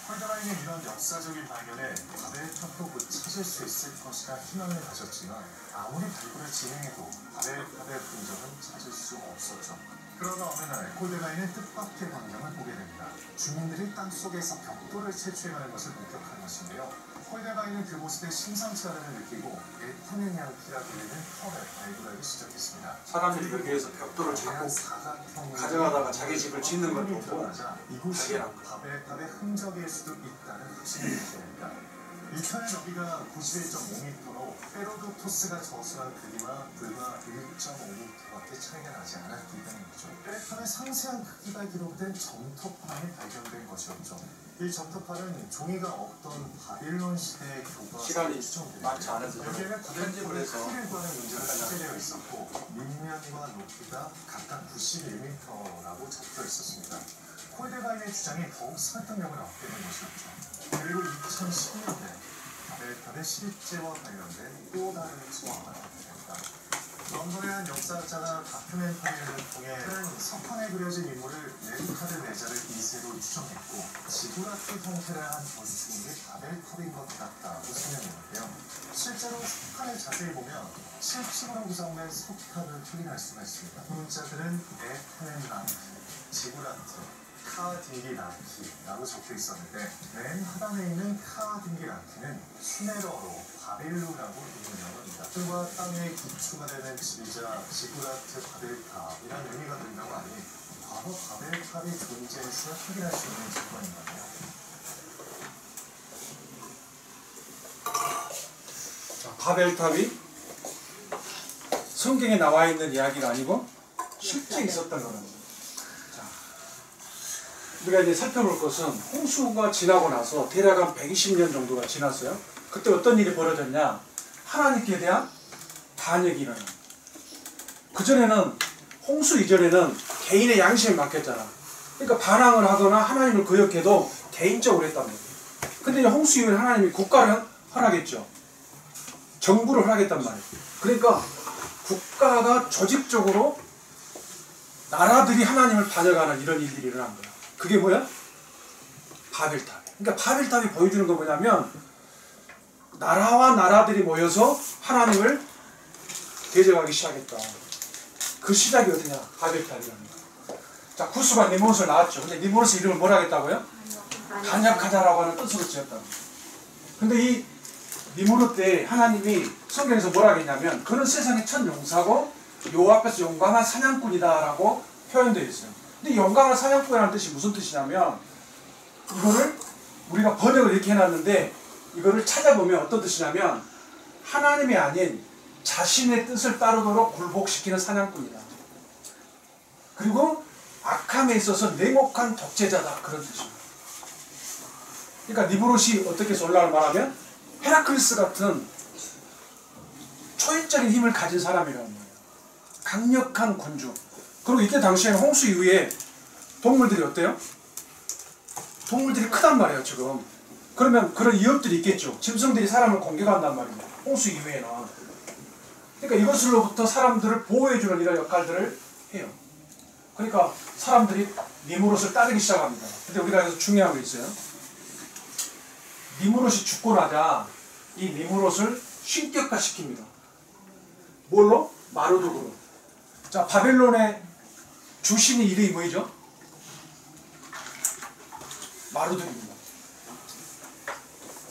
콜드바이는 이런 역사적인 발견에 바벨탑도 곧 찾을 수 있을 것이라 희망을 가졌지만 아무리 발굴을 진행해도 바벨탑의 흔적은 찾을 수 없었죠. 그러나 어느 날 콜드바이는 뜻밖의 광경을 보게 됩니다. 주민들이 땅속에서 벽돌을 채취해가는 것을 목격한 것인데요. 콜드바이는 그 모습에 심상치 않음을 느끼고 에탄의 양피라 불리는 털을 발굴하기 시작했습니다. 사람들이 여기에서 벽돌을 잡고 가져가다가 자기 집을 짓는 걸 보고 이곳이 바벨탑의 흔적일 수도 있다는 확신을 갖게 됩니다. 이 털의 너비가 91.5m로 헤로도토스가 저술한 크기와 불과 1.5m밖에 차이가 나지 않았기 때문이죠. 베레탑의 상세한 크기가 기록된 점토판이 발견된 것이었죠. 이 점토판은 종이가 없던 바빌론 시대의 교과서에 추정됩니다. 많지 않아서 여기에는 편집을 바벨탑의 해서 크기를 구하는 문제가 출제되어 있었고 밑면과 높이가 각각 91m라고 적혀 있었습니다. 콜드바이의 주장이 더욱 설득력을 얻게 된 것이었죠. 그리고 2010년대 바벨탑의 실제와 관련된 또 다른 소화가 나옵니다. 런던의 한 역사학자가 다큐멘터리를 통해 그는 석판에 그려진 인물을 네부카드네자르 2세로 추정했고 지구라트 형태를 한 건축물이 바벨탑인 것 같다고 설명했는데요. 실제로 석판을 자세히 보면 실축으로 구성된 석탑을 확인할 수가 있습니다. 문자들은 에펜라키, 지구라트, 카딩기라키라고 적혀 있었는데 맨 하단에 있는 카딩기라키는 수메러로 바벨루라고 읽는다고 합니다. 하늘과 땅의 기초가 되는 집이자 지구라트 바벨탑이라는 의미가 된다고 하니 과거 바벨탑이 존재했음을 확인할 수 있는 증거인 거예요. 바벨탑이 성경에 나와 있는 이야기가 아니고 실제 있었던 거랍니다. 자, 우리가 이제 살펴볼 것은 홍수가 지나고 나서 대략 한 120년 정도가 지났어요. 그때 어떤 일이 벌어졌냐? 하나님께 대한 반역이 일어납니다. 그전에는 홍수 이전에는 개인의 양심에 맡겼잖아. 그러니까 반항을 하거나 하나님을 거역해도 개인적으로 했단 말이에요. 근데 이제 홍수 이후에 하나님이 국가를 허락했죠. 정부를 허락했단 말이에요. 그러니까 국가가 조직적으로 나라들이 하나님을 반역하는 이런 일들이 일어난 거야. 그게 뭐야? 바벨탑. 그러니까 바벨탑이 보여주는 건 뭐냐면 나라와 나라들이 모여서 하나님을 대적하기 시작했다. 그 시작이 어디냐? 바벨탑이라는 거야. 자, 구스가 니므롯을 낳았죠. 근데 니므롯의 이름을 뭐라 했다고요? 반역하자라고 하는 뜻으로 지었다고. 근데 이 니므롯 때 하나님이 성경에서 뭐라 했냐면 그는 세상의 첫 용사고 요 앞에서 용감한 사냥꾼이다라고 표현되어 있어요. 근데 용감한 사냥꾼이라는 뜻이 무슨 뜻이냐면 이거를 우리가 번역을 이렇게 해놨는데 이거를 찾아보면 어떤 뜻이냐면 하나님이 아닌 자신의 뜻을 따르도록 굴복시키는 사냥꾼이다. 그리고 악함에 있어서 냉혹한 독재자다. 그런 뜻입니다. 그러니까 니므롯이 어떻게 솔라를 말하면 헤라클레스 같은 초인적인 힘을 가진 사람이라는 거예요. 강력한 군주. 그리고 이때 당시에는 홍수 이후에 동물들이 어때요? 동물들이 크단 말이에요 지금. 그러면 그런 위협들이 있겠죠. 짐승들이 사람을 공격한단 말이에요. 홍수 이후에는. 그러니까 이것으로부터 사람들을 보호해주는 이런 역할들을 해요. 그러니까 사람들이 니므롯을 따르기 시작합니다. 근데 우리가 여기서 중요한 게 있어요. 니므롯이 죽고 나자 이 니므롯을 신격화시킵니다. 뭘로? 마르둑으로. 자, 바벨론의 주신의 이름이 뭐죠? 마르둑입니다.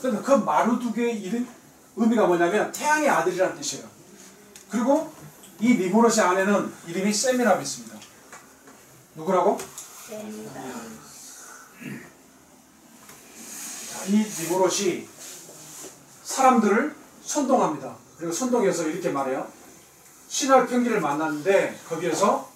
그런데 그 마르둑의 이름, 의미가 뭐냐면 태양의 아들이라는 뜻이에요. 그리고 이 니므롯의 아내는 이름이 세미라고 있습니다. 누구라고? 셈이다. 이 니므롯이 사람들을 선동합니다. 그리고 선동해서 이렇게 말해요. 신할 평지를 만났는데 거기에서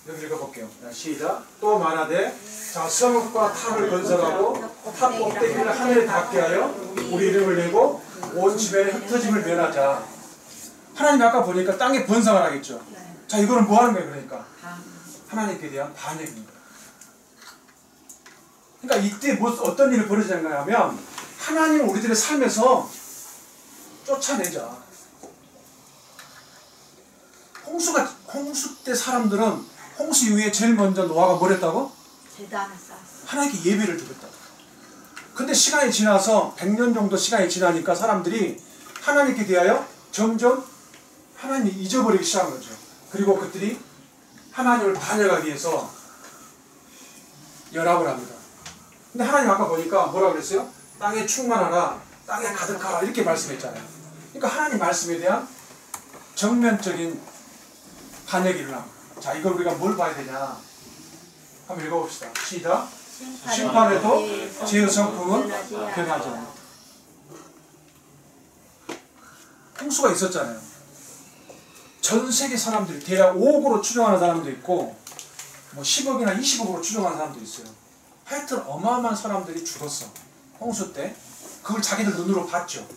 여기 읽어볼게요. 시작. 또 말하되 자 성읍과 탑을 건설하고 탑 꼭대기를 하늘에 닿게 하여 우리 이름을 내고 온 지면에 흩어짐을 면하자. 하나님 아까 보니까 땅에 번성을 하겠죠. 자 이거는 뭐 하는 거예요? 그러니까 하나님께 대한 반역입니다. 그러니까 이때 어떤 일이 벌어지는가 하면 하나님을 우리들의 삶에서 쫓아내자. 홍수 때 사람들은 홍수 이후에 제일 먼저 노아가 뭘 했다고? 제단을 쌓았어. 하나님께 예배를 드렸다고. 근데 시간이 지나서 100년 정도 시간이 지나니까 사람들이 하나님께 대하여 점점 하나님을 잊어버리기 시작한 거죠. 그리고 그들이 하나님을 반역하기 위해서 연합을 합니다. 근데 하나님 아까 보니까 뭐라고 그랬어요? 땅에 충만하라, 땅에 가득하라 이렇게 말씀했잖아요. 그러니까 하나님 말씀에 대한 정면적인 반역이 일어납니다. 자, 이걸 우리가 뭘 봐야 되냐? 한번 읽어봅시다. 시작. 심판에도 죄의 성품은 변하지 않는다. 홍수가 있었잖아요. 전 세계 사람들이 대략 5억으로 추정하는 사람도 있고 뭐 10억이나 20억으로 추정하는 사람도 있어요. 하여튼 어마어마한 사람들이 죽었어. 홍수 때. 그걸 자기들 눈으로 봤죠.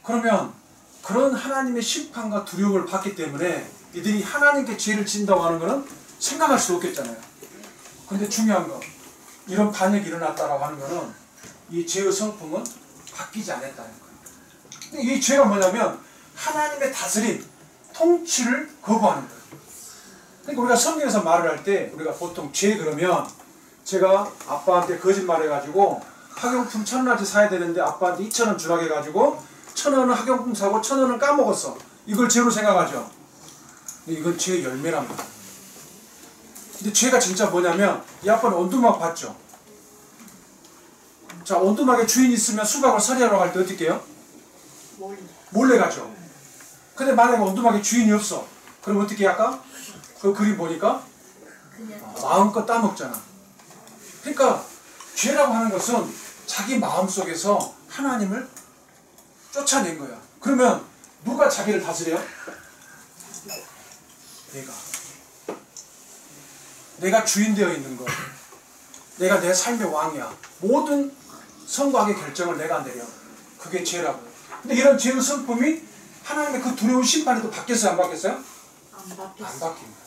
그러면 그런 하나님의 심판과 두려움을 받기 때문에 이들이 하나님께 죄를 진다고 하는 것은 생각할 수 없겠잖아요. 근데 중요한 거 이런 반역이 일어났다라고 하는 것은 이 죄의 성품은 바뀌지 않았다는 거예요. 근데 이 죄가 뭐냐면 하나님의 다스림, 통치를 거부하는 거예요. 그러니까 우리가 성경에서 말을 할 때 우리가 보통 죄 그러면 제가 아빠한테 거짓말해가지고 학용품 1,000원어치 사야 되는데 아빠한테 2,000원 주라고 해가지고 1,000원은 학용품 사고 1,000원은 까먹었어. 이걸 죄로 생각하죠. 근데 이건 죄의 열매랍니다. 근데 죄가 진짜 뭐냐면 이 아빠는 온두막 봤죠. 자, 온두막에 주인이 있으면 수박을 서리하러 갈 때 어떻게 해요? 몰래 가죠. 근데 만약에 온두막에 주인이 없어. 그럼 어떻게 할까? 그 그림 보니까 마음껏 따먹잖아. 그러니까 죄라고 하는 것은 자기 마음속에서 하나님을 쫓아낸 거야. 그러면 누가 자기를 다스려? 내가 주인 되어 있는 거. 내가 내 삶의 왕이야. 모든 선과 악의 결정을 내가 내려. 그게 죄라고요. 근데 이런 죄의 성품이 하나님의 그 두려운 심판에도 바뀌었어요? 안 바뀌었어요? 안 바뀌었어. 안 바뀝니다.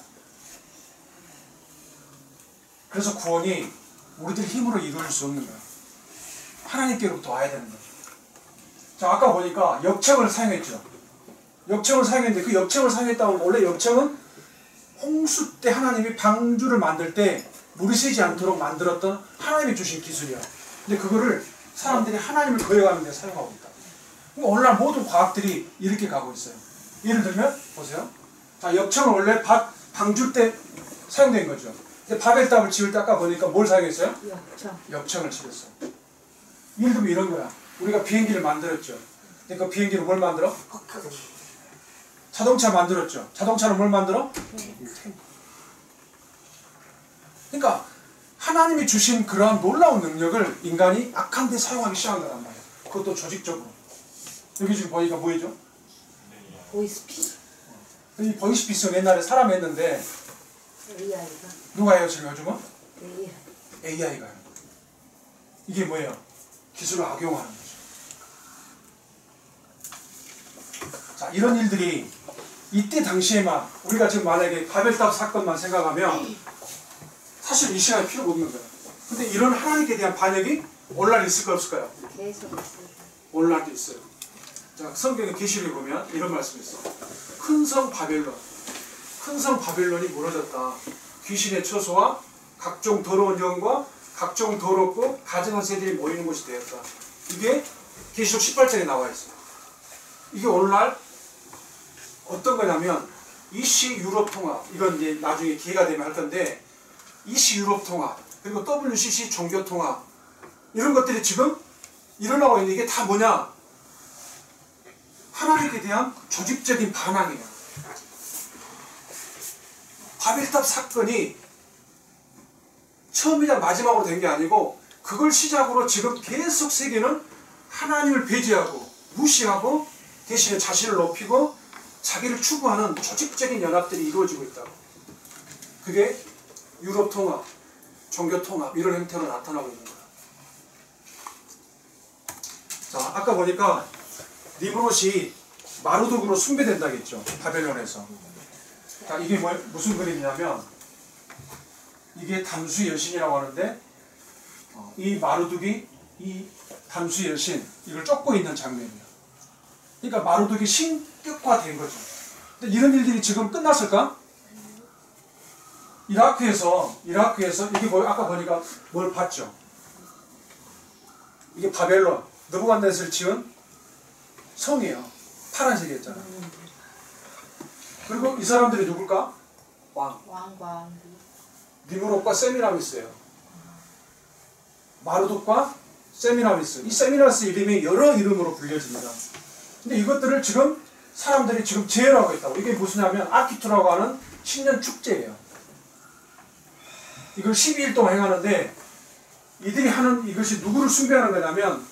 그래서 구원이 우리들 힘으로 이루어질 수 없는 거예요. 하나님께로부터 와야 되는 거예요. 자, 아까 보니까 역청을 사용했죠. 역청을 사용했는데 그 역청을 사용했다고 하면 원래 역청은 홍수 때 하나님이 방주를 만들 때 물이 새지 않도록 만들었던 하나님이 주신 기술이야. 근데 그거를 사람들이 하나님을 거역하는 데 사용하고 있다. 그러니까 오늘날 모든 과학들이 이렇게 가고 있어요. 예를 들면 보세요. 자, 역청은 원래 방줄 때 사용된 거죠. 근데 바벨탑을 지을 때 아까 보니까 뭘 사용했어요? 역청. 역청을 칠했어요. 예를 들면 이런 거야. 우리가 비행기를 만들었죠. 그러니까 비행기를 뭘 만들어? 자동차 만들었죠. 자동차는 뭘 만들어? 그러니까 하나님이 주신 그러한 놀라운 능력을 인간이 악한 데 사용하기 시작한 거란 말이에요. 그것도 조직적으로. 여기 지금 보니까 뭐죠? 보이스피싱. 이 보이스피싱은 옛날에 사람 했는데 AI가. 누가 해요 지금 요즘은? AI. AI가 해요. 이게 뭐예요? 기술을 악용하는 거죠. 자, 이런 일들이 이때 당시에만 우리가 지금 만약에 바벨탑 사건만 생각하면 사실 이 시간에 필요가 없는 거예요. 근데 이런 하나님께 대한 반역이 오늘날 있을까 없을까요? 계속 있어요. 오늘날도 있어요. 자, 성경의 계시록에 보면 이런 말씀이 있어요. 큰 성 바벨론, 큰 성 바벨론이 무너졌다. 귀신의 처소와 각종 더러운 영과 각종 더럽고 가증한 새들이 모이는 곳이 되었다. 이게 계시록 18장에 나와 있어요. 이게 오늘날 어떤 거냐면 이시 유럽 통합, 이건 이제 나중에 기회가 되면 할 건데 이시 유럽 통합, 그리고 WCC 종교 통합, 이런 것들이 지금 일어나고 있는 이게 다 뭐냐? 하나님에 대한 조직적인 반항이에요. 바벨탑 사건이 처음이자 마지막으로 된 게 아니고 그걸 시작으로 지금 계속 세계는 하나님을 배제하고 무시하고 대신에 자신을 높이고 자기를 추구하는 조직적인 연합들이 이루어지고 있다고. 그게 유럽 통합, 종교 통합 이런 형태로 나타나고 있는 거야. 자, 아까 보니까 니므롯이 마루독으로 숭배된다고 했죠. 바벨론에서. 자, 이게 무슨 그림이냐면 이게 담수 여신이라고 하는데 이 마루독이 이 담수 여신 이걸 쫓고 있는 장면이에요. 그러니까 마루독이 신격화된 거죠. 근데 이런 일들이 지금 끝났을까? 이라크에서 이게 아까 보니까 뭘 봤죠? 이게 바벨론 느부갓네살을 지은 성이에요. 파란색이었잖아. 그리고 이 사람들이 누굴까? 왕. 니므롯과 세미라미스예요. 마루독과 세미라미스. 이 세미라미스 이름이 여러 이름으로 불려집니다. 근데 이것들을 지금 사람들이 지금 제어하고 있다고. 이게 무엇이냐면 아키투라고 하는 신년 축제예요. 이걸 12일 동안 행하는데 이들이 하는 이것이 누구를 숭배하는 거냐면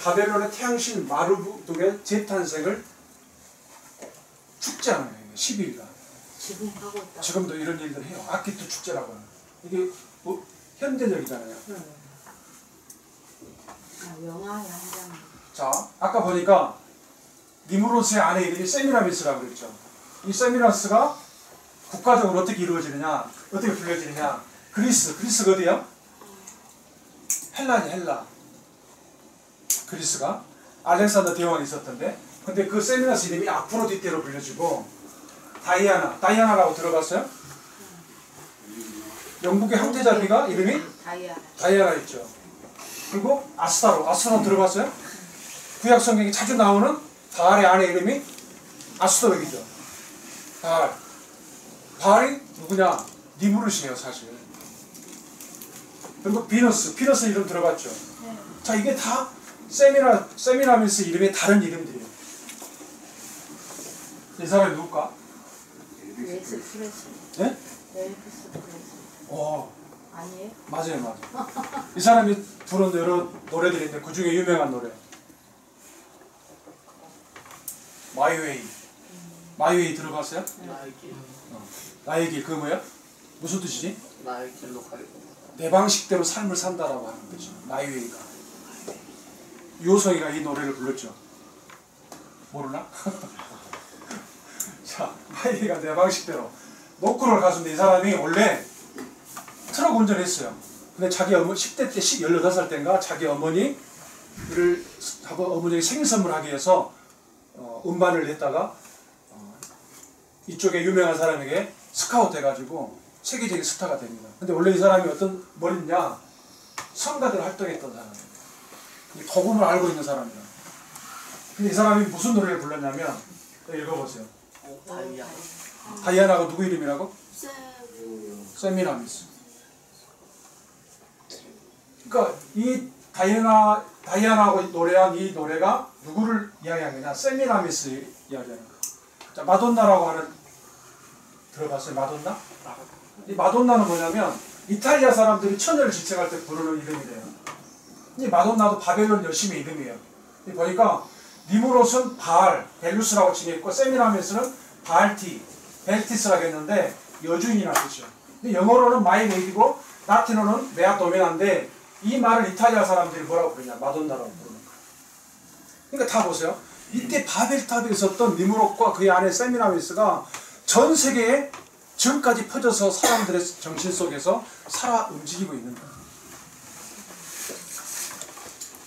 바벨론의 태양신 마루독의 재탄생을 축제하는 거예요. 12일간. 지금 하고 있다. 지금도 이런 일들 해요. 아키투 축제라고 하는. 이게 뭐 현대적이잖아요. 영화의 한 장. 자, 아까 보니까 니므롯의 아내 이름이 세미라미스라고 그랬죠. 이 세미라스가 국가적으로 어떻게 이루어지느냐, 어떻게 불려지느냐. 그리스가 어디야? 헬라지, 헬라. 그리스가 알렉산더 대왕이 있었던데, 근데 그 세미라스 이름이 아프로디테로 불려지고, 다이아나라고 들어봤어요? 영국의 황제자비가 이름이 다이아나 있죠. 그리고 아스타로 들어봤어요? 구약 성경에 자주 나오는 바알의 아내 이름이 아스토록이죠. 바알이 누구냐? 니므롯이에요, 사실. 그리고 비너스 이름 들어봤죠? 네. 자, 이게 다 세미라미스 이름의 다른 이름들이에요. 이 사람이 누굴까? 엘비스 프레슬리. 네? 엘비스 프레슬리. 아니에요? 맞아요. 이 사람이 부른 여러 노래들이 있는데 그 중에 유명한 노래 마이웨이. 마이웨이 들어봤어요? 나의 길. 나의 길, 그거 뭐야? 무슨 뜻이지? 나의 길로 가려고. 내 방식대로 삶을 산다라고 하는 거죠. 마이웨이가. 요성이가 이 노래를 불렀죠. 모르나? 자, 마이웨이가 내 방식대로. 노크를 가수인데 이 사람이 원래 트럭 운전했어요. 근데 자기 10대 때, 18살 때인가 자기 어머니를 어머니에게 생일 선물하기 위해서 음반을 냈다가 이쪽에 유명한 사람에게 스카우트 해가지고 세계적인 스타가 됩니다. 근데 원래 이 사람이 어떤 머리냐, 성가대로 활동했던 사람이에요. 복음을 알고 있는 사람이에요. 근데 이 사람이 무슨 노래를 불렀냐면, 읽어보세요. 다이아. 다이아나가 누구 이름이라고? 세부. 세미라미스. 그러니까 이 다이아나하고 노래한 이 노래가 누구를 이야기하는 거냐? 세미라미스 이야기하는 거예요. 자, 마돈나라고 하는, 들어봤어요? 마돈나? 이 마돈나는 뭐냐면 이탈리아 사람들이 처녀를 지칭할 때 부르는 이름이래요. 이 마돈나도 바벨론 여신의 이름이에요. 보니까 니무롯은 바알, 벨루스라고 칭했고 세미라미스는 바알티, 벨티스라고 했는데 여주인이라는 뜻이에요. 근데 영어로는 마이 레이디고 라틴어는 메아 도메나인데 이 말을 이탈리아 사람들이 뭐라고 부르냐? 마돈나라고 부르는 거예요. 그러니까 다 보세요. 이때 바벨탑에 있었던 니무롯과 그의 아내 세미라미스가 전 세계에 지금까지 퍼져서 사람들의 정신 속에서 살아 움직이고 있는 거예요.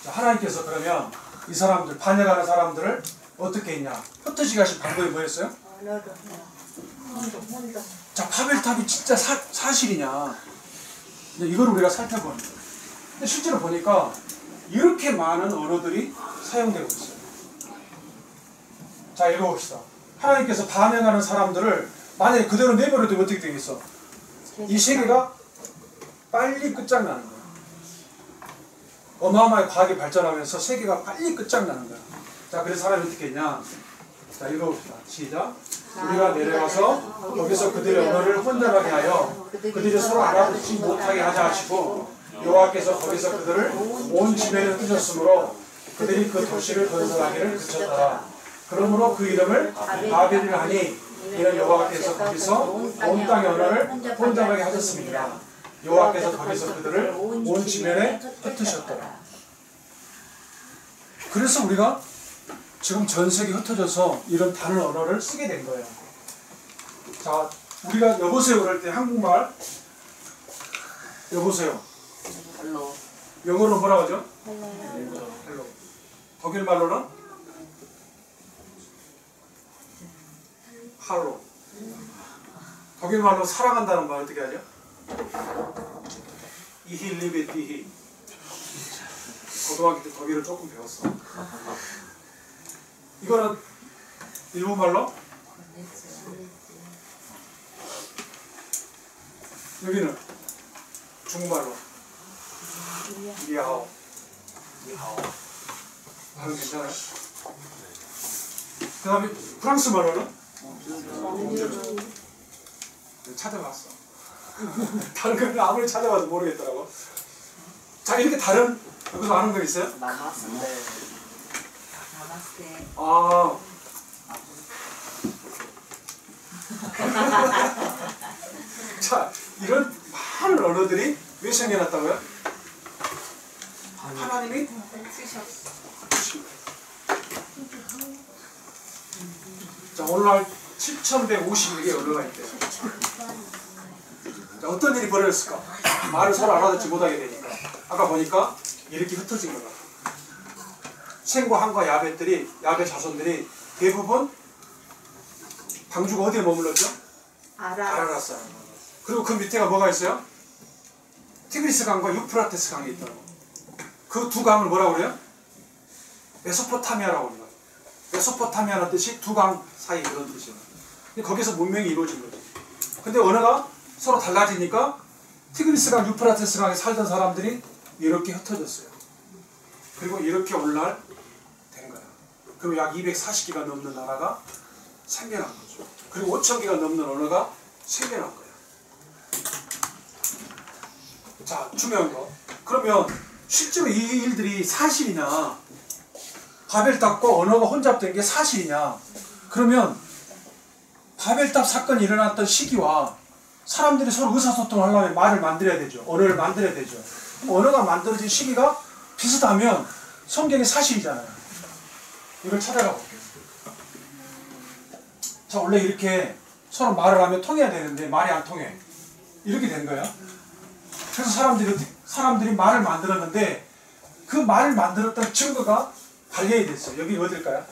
자, 하나님께서 그러면 이 사람들, 반역하는 사람들을 어떻게 했냐? 흩어지게 하신 방법이 뭐였어요? 자, 바벨탑이 진짜 사실이냐? 이걸 우리가 살펴보는 거예요. 근데 실제로 보니까 이렇게 많은 언어들이 사용되고 있어요. 자, 읽어봅시다. 하나님께서 반역하는 사람들을 만약에 그대로 내버려도 어떻게 되겠어? 이 세계가 빨리 끝장나는 거야. 어마어마하게 과학이 발전하면서 세계가 빨리 끝장나는 거야. 자, 그래서 사람이 어떻게 했냐? 자, 읽어봅시다. 시작. 우리가 내려가서 거기서 그들의 언어를 혼잡하게 하여 그들이 서로 알아듣지 못하게 하자 하시고 여호와께서 거기서 그들을 온 지면에 흩으셨으므로 그들이 그 도시를 건설하기를 그쳤더라. 그러므로 그 이름을 바벨이라 하니 이는 여호와께서 거기서 온 땅의 언어를 혼잡하게 하셨습니다. 여호와께서 거기서 그들을 온 지면에 흩으셨더라. 그래서 우리가 지금 전 세계 흩어져서 이런 다른 언어를 쓰게 된 거예요. 자, 우리가 여보세요 그럴 때 한국말 여보세요. 헬로. 영어로 뭐라고 하죠? 헬로. 독일 말로는 할로. 독일 말로 사랑한다는 말 어떻게 하죠? 이히 리베 디히. 고등학교 때 독일을 조금 배웠어. 이거는 일본 말로? 여기는 중국말로. 니하오. 니하오. 발음 괜찮아요? 그 다음에 프랑스 말로는? 찾아봤어. 다른 건 아무리 찾아봐도 모르겠더라고. 자, 이렇게 다른 여기서 아는 거 있어요? 나마스테. 아. 자, 이런 많은 언어들이 왜 생겨났다고요? 하나님이 자, 오늘날 7,151개의 언어가 있대요. 자, 어떤 일이 벌어졌을까? 말을 서로 알아듣지 못하게 되니까. 아까 보니까 이렇게 흩어진 거다. 셈과 함과 야벳 자손들이 대부분 방주가 어디에 머물렀죠? 아라라스. 그리고 그 밑에가 뭐가 있어요? 티그리스 강과 유프라테스 강이 있다고. 그 두 강을 뭐라고 그래요? 메소포타미아라고 합니다. 메소포타미아라는 뜻이 두 강 사이 그런 뜻이에요. 근데 거기서 문명이 이루어진 거죠. 근데 언어가 서로 달라지니까 티그리스 강, 유프라테스 강에 살던 사람들이 이렇게 흩어졌어요. 그리고 이렇게 오늘날 된 거야. 그리고 약 240개가 넘는 나라가 생겨난 거죠. 그리고 5,000개가 넘는 언어가 생겨난 거야. 자, 중요한 거. 그러면 실제로 이 일들이 사실이냐? 바벨탑과 언어가 혼잡된 게 사실이냐? 그러면 바벨탑 사건이 일어났던 시기와 사람들이 서로 의사소통을 하려면 말을 만들어야 되죠. 언어를 만들어야 되죠. 그럼 언어가 만들어진 시기가 비슷하면 성경의 사실이잖아요. 이걸 찾아가 볼게요. 자, 원래 이렇게 서로 말을 하면 통해야 되는데 말이 안 통해. 이렇게 된 거야. 그래서 사람들이 말을 만들었는데 그 말을 만들었던 증거가 발견이 됐어요. 여기 어딜까요?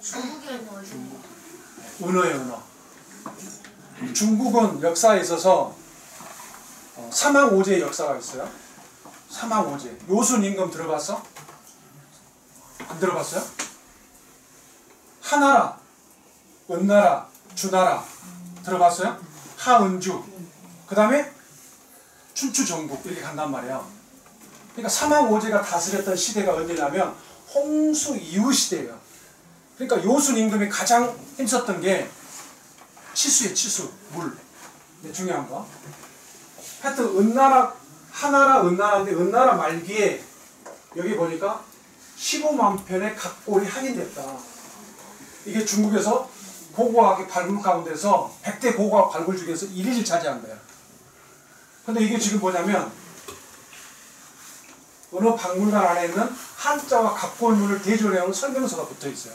중국의 뭐죠? 은어예요, 은어. 중국은 역사에 있어서 사망오제의 역사가 있어요. 사망오제. 요순임금 들어봤어? 안 들어봤어요? 하나라, 은나라, 주나라 들어봤어요? 하은주. 그 다음에 춘추전국 이렇게 간단 말이에요. 그러니까 사망오제가 다스렸던 시대가 언제냐면 홍수 이후 시대예요. 그러니까 요순임금이 가장 힘썼던 게 치수예요, 치수. 물. 이게 중요한 거. 하여튼 은나라, 하나라, 은나라인데 은나라 말기에 여기 보니까 15만 편의 각골이 확인됐다. 이게 중국에서 고고학의 발굴 가운데서 100대 고고학 발굴 중에서 1위를 차지한 거야. 근데 이게 지금 뭐냐면 어느 박물관 안에 있는 한자와 각골문을 대조해온 설명서가 붙어 있어요.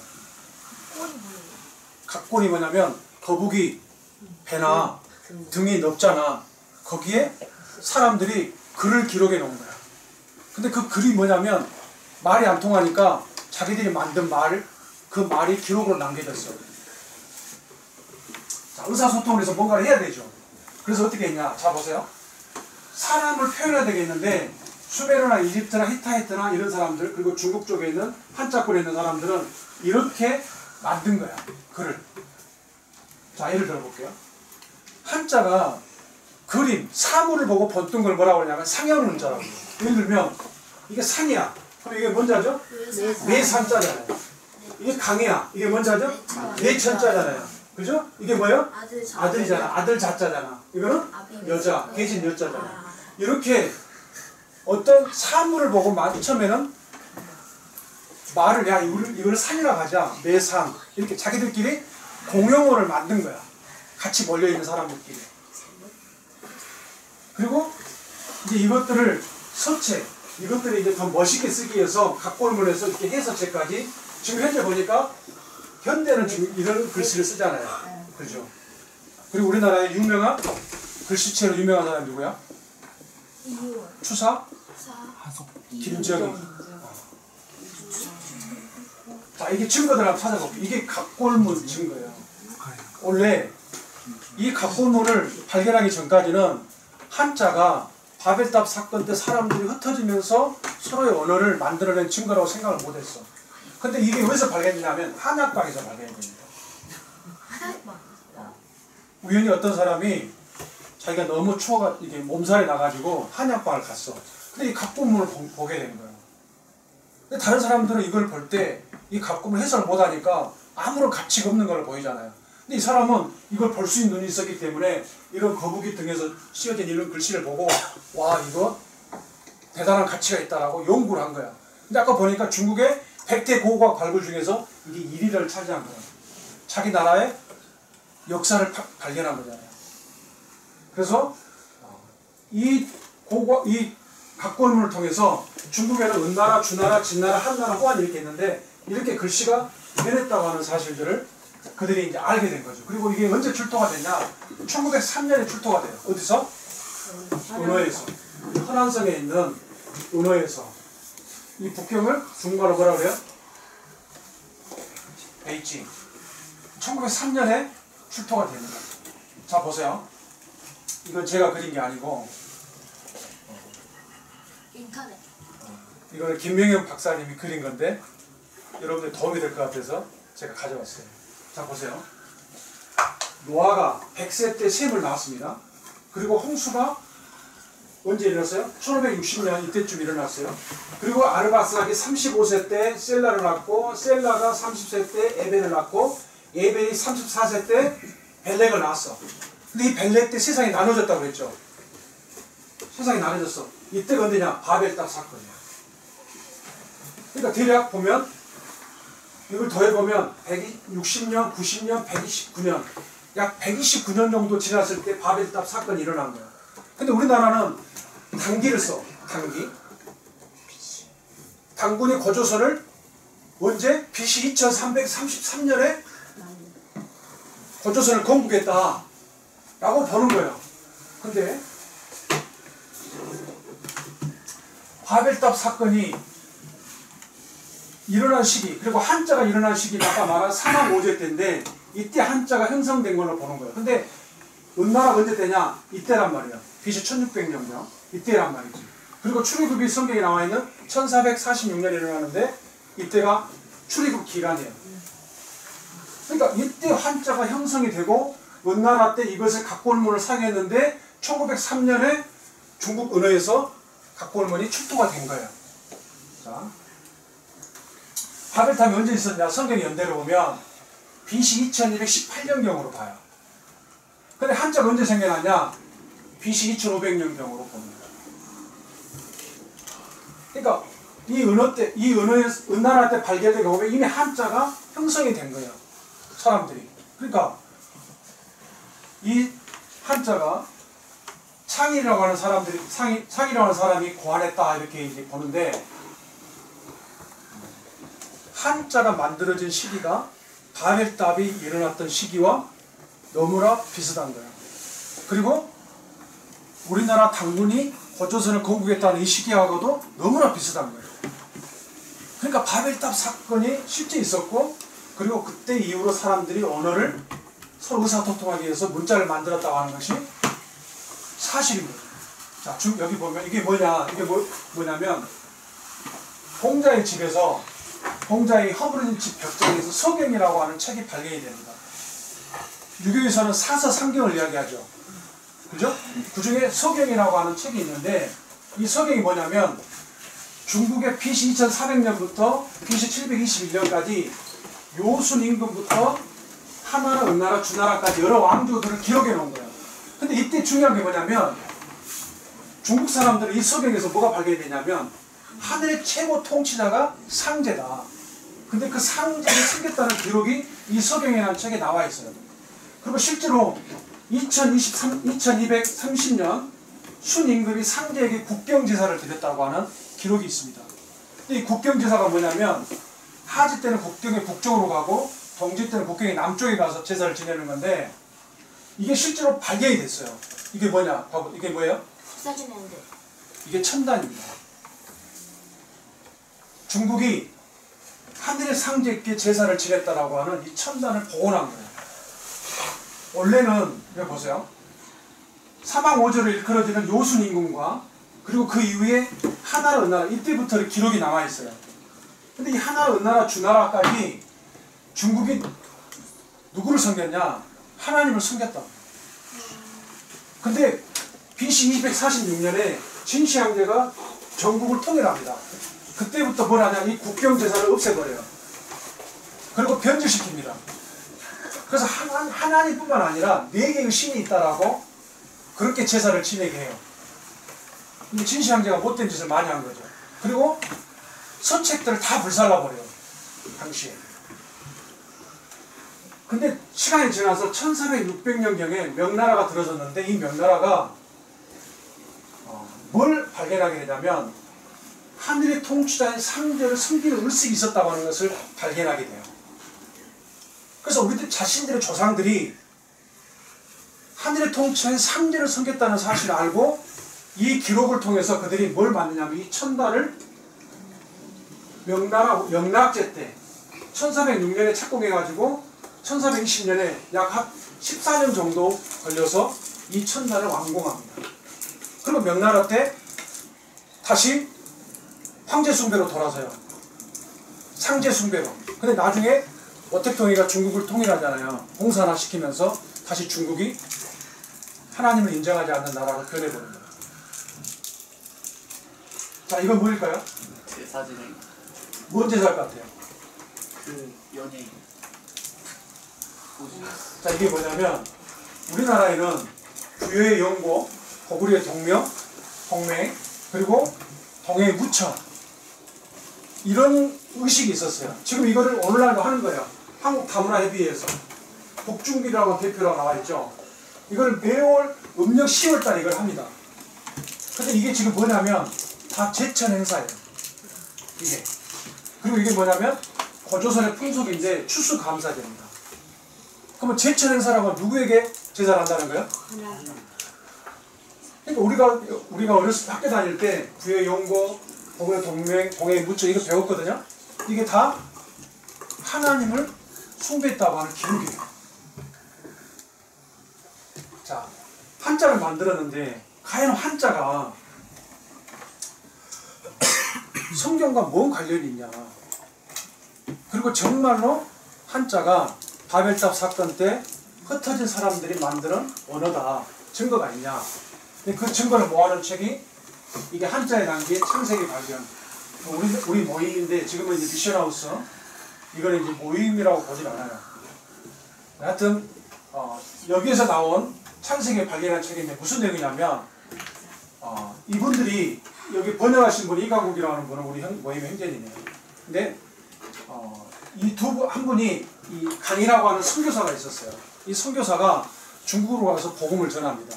각골이 뭐냐면 거북이 배나 등이 넓잖아. 거기에 사람들이 글을 기록해 놓은 거야. 근데 그 글이 뭐냐면 말이 안 통하니까 자기들이 만든 그 말이 기록으로 남겨졌어. 자, 의사소통을 해서 뭔가를 해야 되죠. 그래서 어떻게 했냐? 자, 보세요. 사람을 표현해야 되겠는데 수메르나 이집트나 히타이트나 이런 사람들, 그리고 중국 쪽에 있는 한자권에 있는 사람들은 이렇게 만든 거야, 글을. 자, 예를 들어 볼게요. 한자가 그림, 사물을 보고 번뜬 걸 뭐라고 하냐면 상현운자라고. 예를 들면 이게 상이야. 그럼 이게 뭔 자죠? 내산자잖아요. 이게 강이야. 이게 뭔 자죠? 내천자잖아요. 그죠? 이게 뭐예요? 아들이잖아. 아들 자자잖아. 이거는 여자, 계신 여자잖아. 이렇게 어떤 사물을 보고 처음에는 말을, 야, 이거를 상이라고 하자. 내상. 이렇게 자기들끼리 공용어를 만든 거야. 같이 몰려있는 사람들끼리. 그리고 이제 이것들을 서체, 이것들을 이제 더 멋있게 쓰기 위해서 각골문에서 이렇게 해서체까지 지금 현재 보니까 현대는 지금 이런 글씨를 쓰잖아요. 그죠? 그리고 우리나라의 유명한 글씨체로 유명한 사람이 누구야? 추사? 김정희. 자, 이게 증거들 한번 찾아볼게요. 이게 각골문 증거예요. 원래 이 각골문을 발견하기 전까지는 한자가 바벨탑 사건 때 사람들이 흩어지면서 서로의 언어를 만들어낸 증거라고 생각을 못했어. 근데 이게 어디서 발견되냐면 한약방에서 발견됩니다. 우연히 어떤 사람이 자기가 너무 추워가 이게 몸살이 나가지고 한약방을 갔어. 근데 이 각골문을 보게 된 거예요. 근데 다른 사람들은 이걸 볼 때 이 각골문 해석을 못하니까 아무런 가치가 없는 걸 보이잖아요. 근데 이 사람은 이걸 볼 수 있는 눈이 있었기 때문에 이런 거북이 등에서 씌어진 이런 글씨를 보고 와, 이거 대단한 가치가 있다라고 연구를 한 거야. 근데 아까 보니까 중국의 100대 고고학 발굴 중에서 이게 1위를 차지한 거야. 자기 나라의 역사를 발견한 거잖아요. 그래서 이 각골문을 통해서 중국에는 은나라, 주나라, 진나라, 한나라, 호안 이렇게 있는데 이렇게 글씨가 변했다고 하는 사실들을 그들이 이제 알게 된 거죠. 그리고 이게 언제 출토가 됐냐? 1903년에 출토가 돼요. 어디서? 은어에서. 허난성에 있는 은어에서. 이 북경을 중국말로 뭐라 그래요? 베이징. 1903년에 출토가 됩니다. 자, 보세요. 이건 제가 그린 게 아니고 인터넷. 이거는 김명현 박사님이 그린 건데 여러분들 도움이 될 것 같아서 제가 가져왔어요. 자, 보세요. 노아가 100세 때 셈을 낳았습니다. 그리고 홍수가 언제 일어났어요? 1560년 이때쯤 일어났어요. 그리고 아르바스락이 35세 때 셀라를 낳고 셀라가 30세 때 에벨을 낳고 에벨이 34세 때 벨렉을 낳았어. 근데 이 벨렉 때 세상이 나눠졌다고 그랬죠. 세상이 나눠졌어. 이때가 언제냐? 바벨탑 사건이야. 그러니까 대략 보면 이걸 더해보면 160년, 90년, 129년 약 129년 정도 지났을 때 바벨탑 사건이 일어난 거예요. 근데 우리나라는 단기를 써. 단기. 단군의 고조선을 언제? BC 2333년에 고조선을 건국했다 라고 보는 거예요. 근데 바벨탑 사건이 일어난 시기, 그리고 한자가 일어난 시기는 아까 말한 3만 5제 때인데 이때 한자가 형성된 걸로 보는 거예요. 근데 은나라가 언제 되냐? 이때란 말이에요. BC 1600년경 이때란 말이지. 그리고 출애굽이 성경에 나와 있는 1446년에 일어나는데 이때가 출애굽 기간이에요. 그러니까 이때 한자가 형성이 되고 은나라 때 이것을 각골문을 사용했는데 1903년에 중국 은어에서 각골문이 출토가 된 거예요. 자, 바벨탑이 언제 있었냐? 성경 연대로 보면 BC 2218년경으로 봐요. 근데 한자가 언제 생겨났냐? BC 2500년경으로 봅니다. 그러니까 이 은어 때, 은나라 때 발견되고 보면 이미 한자가 형성이 된 거예요. 사람들이. 그러니까 이 한자가 창이라고 하는 사람들이, 창이라고 하는 사람이 고안했다 이렇게 이제 보는데 한자가 만들어진 시기가 바벨탑이 일어났던 시기와 너무나 비슷한 거예요. 그리고 우리나라 당군이 고조선을 건국했다는 이 시기하고도 너무나 비슷한 거예요. 그러니까 바벨탑 사건이 실제 있었고 그리고 그때 이후로 사람들이 언어를 서로 의사소통하기 위해서 문자를 만들었다고 하는 것이 사실입니다. 자, 여기 보면 이게 뭐냐? 이게 뭐냐면 홍자의 집에서 홍자의 허브른 집 벽장에서 서경이라고 하는 책이 발견이 됩니다. 유교에서는 사서 상경을 이야기하죠. 그죠? 그 중에 서경이라고 하는 책이 있는데 이 서경이 뭐냐면 중국의 BC 2400년부터 BC 721년까지 요순 임금부터 하나라, 은나라, 주나라까지 여러 왕조들을 기록해 놓은 거예요. 근데 이때 중요한 게 뭐냐면 중국 사람들은 이 서경에서 뭐가 발견이 되냐면 하늘의 최고 통치자가 상제다. 근데 그 상제를 숨겼다는 기록이 이 서경이라는 책에 나와 있어요. 그리고 실제로 2230년 순 임금이 상제에게 국경제사를 드렸다고 하는 기록이 있습니다. 이 국경제사가 뭐냐면 하지 때는 국경의 북쪽으로 가고 동지 때는 국경의 남쪽에 가서 제사를 지내는 건데 이게 실제로 발견이 됐어요. 이게 뭐냐? 봐봐. 이게 뭐예요? 사진인데. 이게 천단입니다. 중국이 하늘의 상제께 제사를 지냈다라고 하는 이 천단을 복원한 거예요. 원래는 여기 보세요. 사방 오조를 일컬어지는 요순 임금과 그리고 그 이후에 하나라, 은나라 이때부터 기록이 남아 있어요. 근데 이 하나라, 은나라, 주나라까지 중국이 누구를 섬겼냐? 하나님을 섬겼다. 근데 BC 246년에 진시황제가 전국을 통일합니다. 그때부터 뭘 하냐? 이 국경제사를 없애버려요. 그리고 변질시킵니다. 그래서 하나님뿐만 아니라 4개의 신이 있다라고 그렇게 제사를 지내게 해요. 근데 진시황제가 못된 짓을 많이 한 거죠. 그리고 서책들을 다 불살라버려요. 당시에. 근데 시간이 지나서 1400~600년경에 명나라가 들어섰는데 이 명나라가 뭘 발견하게 되냐면 하늘의 통치자인 상제를 섬기는 의식이 있었다고 하는 것을 발견하게 돼요. 그래서 우리들 자신들의 조상들이 하늘의 통치자인 상제를 섬겼다는 사실을 알고 이 기록을 통해서 그들이 뭘 만드냐면 이 천단을 명나라 영락제 때 1406년에 착공해가지고 1420년에 약 14년 정도 걸려서 이 천단을 완공합니다. 그리고 명나라 때 다시 황제 숭배로 돌아서요. 상제 숭배로. 근데 나중에 어택통일가 중국을 통일하잖아요. 공산화 시키면서 다시 중국이 하나님을 인정하지 않는 나라로 변해버립니다. 자, 이건 뭐일까요? 제사지는 뭔 제사일 것 같아요? 그 연예인. 자, 이게 뭐냐면 우리나라에는 부여의 영고, 고구려의 동명, 동맹, 그리고 동해의 무천 이런 의식이 있었어요. 지금 이거를 오늘날도 하는 거예요. 한국다문화협의회에서 복중기라고 대표라고 나와 있죠. 이걸 매월 음력 10월달에 이걸 합니다. 근데 이게 지금 뭐냐면 다 제천 행사예요. 이게. 그리고 이게 뭐냐면 고조선의 풍속인데 추수감사제입니다. 그러면 제천 행사라고 누구에게 제사를 한다는 거예요? 하나. 그러니까 우리가 어렸을 때 학교 다닐 때 부의 용고, 복의 동맹, 공의 무처 이거 배웠거든요. 이게 다 하나님을 숭배했다고 하는 기록이에요. 자, 한자를 만들었는데 과연 한자가 성경과 뭔 관련이 있냐. 그리고 정말로 한자가 바벨탑 사건 때 흩어진 사람들이 만드는 언어다. 증거가 있냐. 그 증거를 모아놓은 책이 이게 한자에 담긴 창세기 발견. 우리 모임인데 지금은 이제 미션하우스. 이거는 이제 모임이라고 보진 않아요. 하여튼 여기에서 나온 창세기 발견한 책인데 무슨 내용이냐면 이분들이 여기 번역하신 분이 이가국이라는 분은 우리 모임의 형제님이에요. 근데 이 한 분이 이 강이라고 하는 선교사가 있었어요. 이 선교사가 중국으로 가서 복음을 전합니다.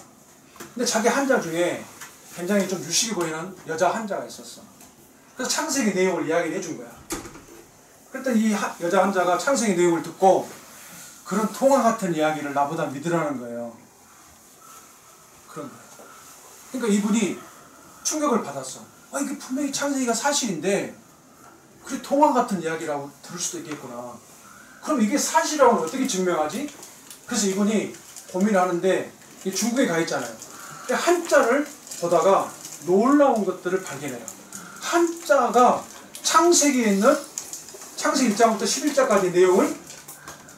근데 자기 한자 중에 굉장히 좀 유식해 보이는 여자 한자가 있었어. 그래서 창세기 내용을 이야기를 해준 거야. 그랬더니 이 여자 한자가 창세기 내용을 듣고 그런 통화 같은 이야기를 나보다 믿으라는 거예요. 그런 거예요. 그러니까 이분이 충격을 받았어. 이게 분명히 창세기가 사실인데 그게 통화 같은 이야기라고 들을 수도 있겠구나. 그럼 이게 사실이라고는 어떻게 증명하지? 그래서 이분이 고민하는데 중국에 가 있잖아요. 한자를 보다가 놀라운 것들을 발견해요. 한자가 창세기에 있는 창세기 1장부터 11장까지 내용을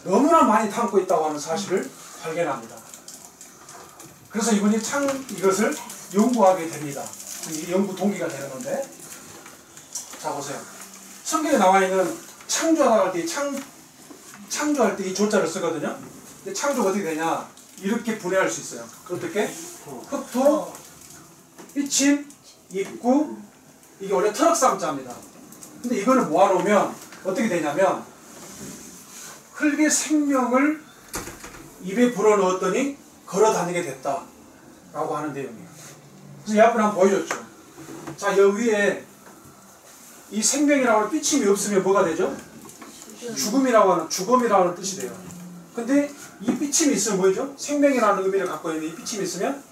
너무나 많이 담고 있다고 하는 사실을 발견합니다. 그래서 이분이 이것을 연구하게 됩니다. 연구 동기가 되는 건데, 자 보세요. 성경에 나와 있는 창조하다 할 때 창조할 때 이 조자를 쓰거든요. 근데 창조가 어떻게 되냐? 이렇게 분해할 수 있어요. 어떻게? 흑토, 이침, 입구. 이게 원래 터럭삼자입니다. 근데 이거를 모아놓으면 어떻게 되냐면 흙의 생명을 입에 불어넣었더니 걸어다니게 됐다 라고 하는 내용이에요. 그래서 이 앞을 한번 보여줬죠. 자, 여기 위에 이 생명이라고 하는 삐침이 없으면 뭐가 되죠? 죽음이라고 하는 뜻이 돼요. 근데 이 삐침이 있으면 뭐죠? 생명이라는 의미를 갖고 있는 이 삐침이 있으면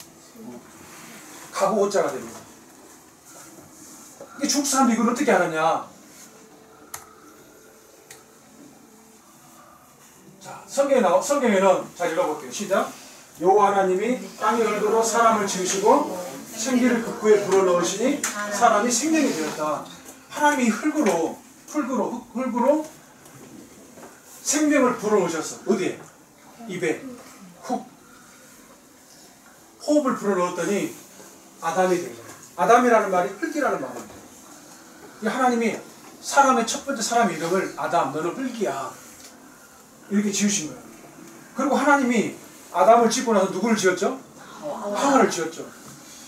가구 오자가 됩니다. 중국 사람들이 이걸 어떻게 알았냐? 자, 성경에는 자 읽어볼게요. 시작. 여호와 하나님이 땅의 얼굴로 사람을 지으시고 생기를 극구에 불어넣으시니 사람이 생명이 되었다. 하나님이 흙으로 생명을 불어넣으셨어. 어디에? 입에. 훅. 호흡을 불어넣었더니 아담이 된 거예요. 아담이라는 말이 흙이라는 말입니다. 하나님이 사람의 첫 번째 사람 이름을 아담, 너는 흙이야. 이렇게 지으신 거예요. 그리고 하나님이 아담을 짓고 나서 누구를 지었죠? 하와를 지었죠.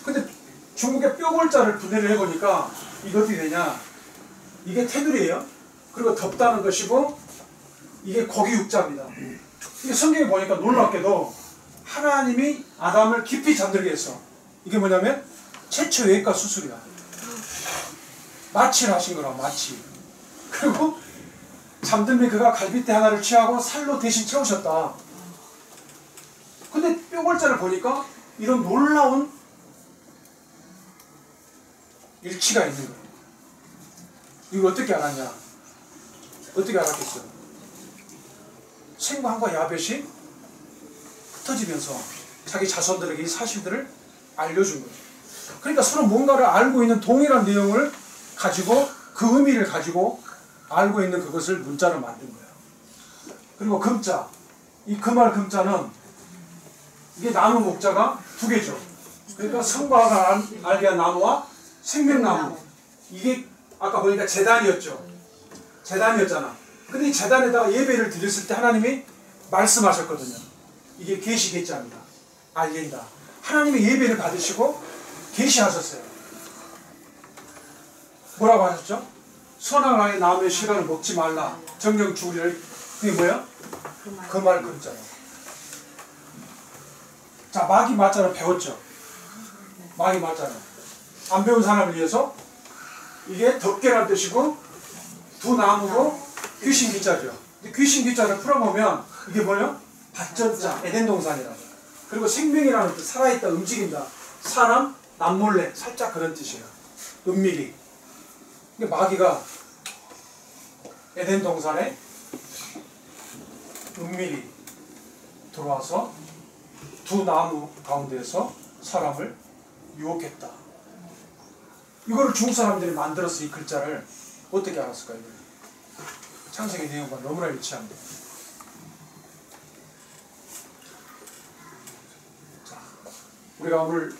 근데 중국의 뼈골자를 분해를 해보니까 이게 어떻게 되냐? 이게 테두리예요. 그리고 덥다는 것이고 이게 고기 육자입니다. 이게 성경에 보니까 놀랍게도 하나님이 아담을 깊이 잠들게 했어. 이게 뭐냐면 최초 외과 수술이야. 마취를 하신 거라, 마취. 그리고 잠들면 그가 갈빗대 하나를 취하고 살로 대신 채우셨다. 근데 뼈골자를 보니까 이런 놀라운 일치가 있는 거예요. 이걸 어떻게 알았냐? 어떻게 알았겠어요? 생광과 야벳이 흩어지면서 자기 자손들에게 이 사실들을 알려준 거예요. 그러니까 서로 뭔가를 알고 있는 동일한 내용을 가지고 그 의미를 가지고 알고 있는 그것을 문자로 만든 거예요. 그리고 금자, 이 금할 금자는 이게 나무 목자가 두 개죠. 그러니까 성과가 알게 한 나무와 생명나무. 이게 아까 보니까 제단이었죠. 제단이었잖아. 근데 이 제단에다가 예배를 드렸을 때 하나님이 말씀하셨거든요. 이게 계시계자입니다. 알린다. 하나님이 예배를 받으시고 계시하셨어요. 뭐라고 하셨죠? 선악과의 나무의 실과를 먹지 말라. 정령 죽으리라. 그게 뭐야? 그 말 그랬잖아. 자, 마귀 맞잖아. 배웠죠? 마귀 맞잖아. 안 배운 사람을 위해서 이게 덮개란 뜻이고 두 나무고 귀신 기자죠. 귀신 기자를 풀어보면 이게 뭐예요? 발전자, 에덴 동산이라고. 그리고 생명이라는 뜻, 살아있다, 움직인다. 사람, 남몰래, 살짝 그런 뜻이에요. 은밀히. 근데 마귀가 에덴 동산에 은밀히 들어와서 두 나무 가운데에서 사람을 유혹했다. 이거를 중국 사람들이 만들어서 이 글자를 어떻게 알았을까요? 창세기 내용과 너무나 일치합니다. 자, 우리가 오늘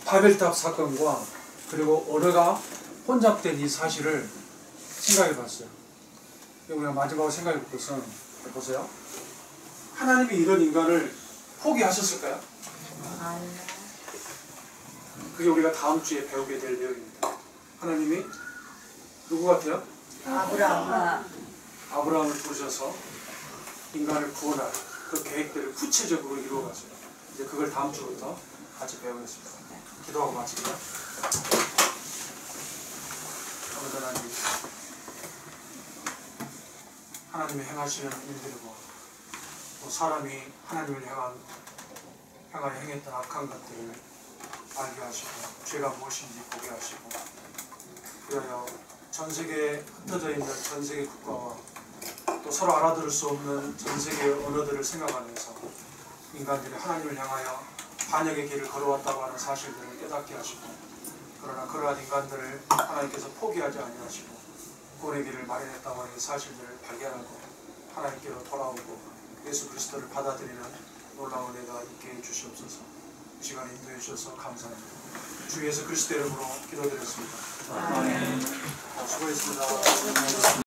바벨탑 사건과 그리고 어뢰가 혼잡된 이 사실을 생각해 봤어요. 우리가 마지막으로 생각해 볼 것은 보세요. 하나님이 이런 인간을 포기하셨을까요? 아니요. 그게 우리가 다음 주에 배우게 될 내용입니다. 하나님이 누구 같아요? 아브라함을 부르셔서 인간을 구원할 그 계획들을 구체적으로 이루어가세요. 이제 그걸 다음 주부터 같이 배우겠습니다. 기도하고 마치고요. 아버지 하나님, 하나님이 행하시는 일들이고 또 사람이 하나님을 향하여 행했던 악한 것들을 알게 하시고 죄가 무엇인지 보게 하시고 그리하여 전 세계에 흩어져 있는 전 세계 국가와 또 서로 알아들을 수 없는 전 세계의 언어들을 생각하면서 인간들이 하나님을 향하여 반역의 길을 걸어왔다고 하는 사실들을 깨닫게 하시고 그러나 그러한 인간들을 하나님께서 포기하지 아니하시고 구원의 길을 마련했다고 하는 사실들을 발견하고 하나님께로 돌아오고 예수 그리스도를 받아들이는 놀라운 은혜가 있게 해주시옵소서. 이 시간에 인도해 주셔서 감사합니다. 주 예수 그리스도 이름으로 기도드렸습니다. 수고했습니다.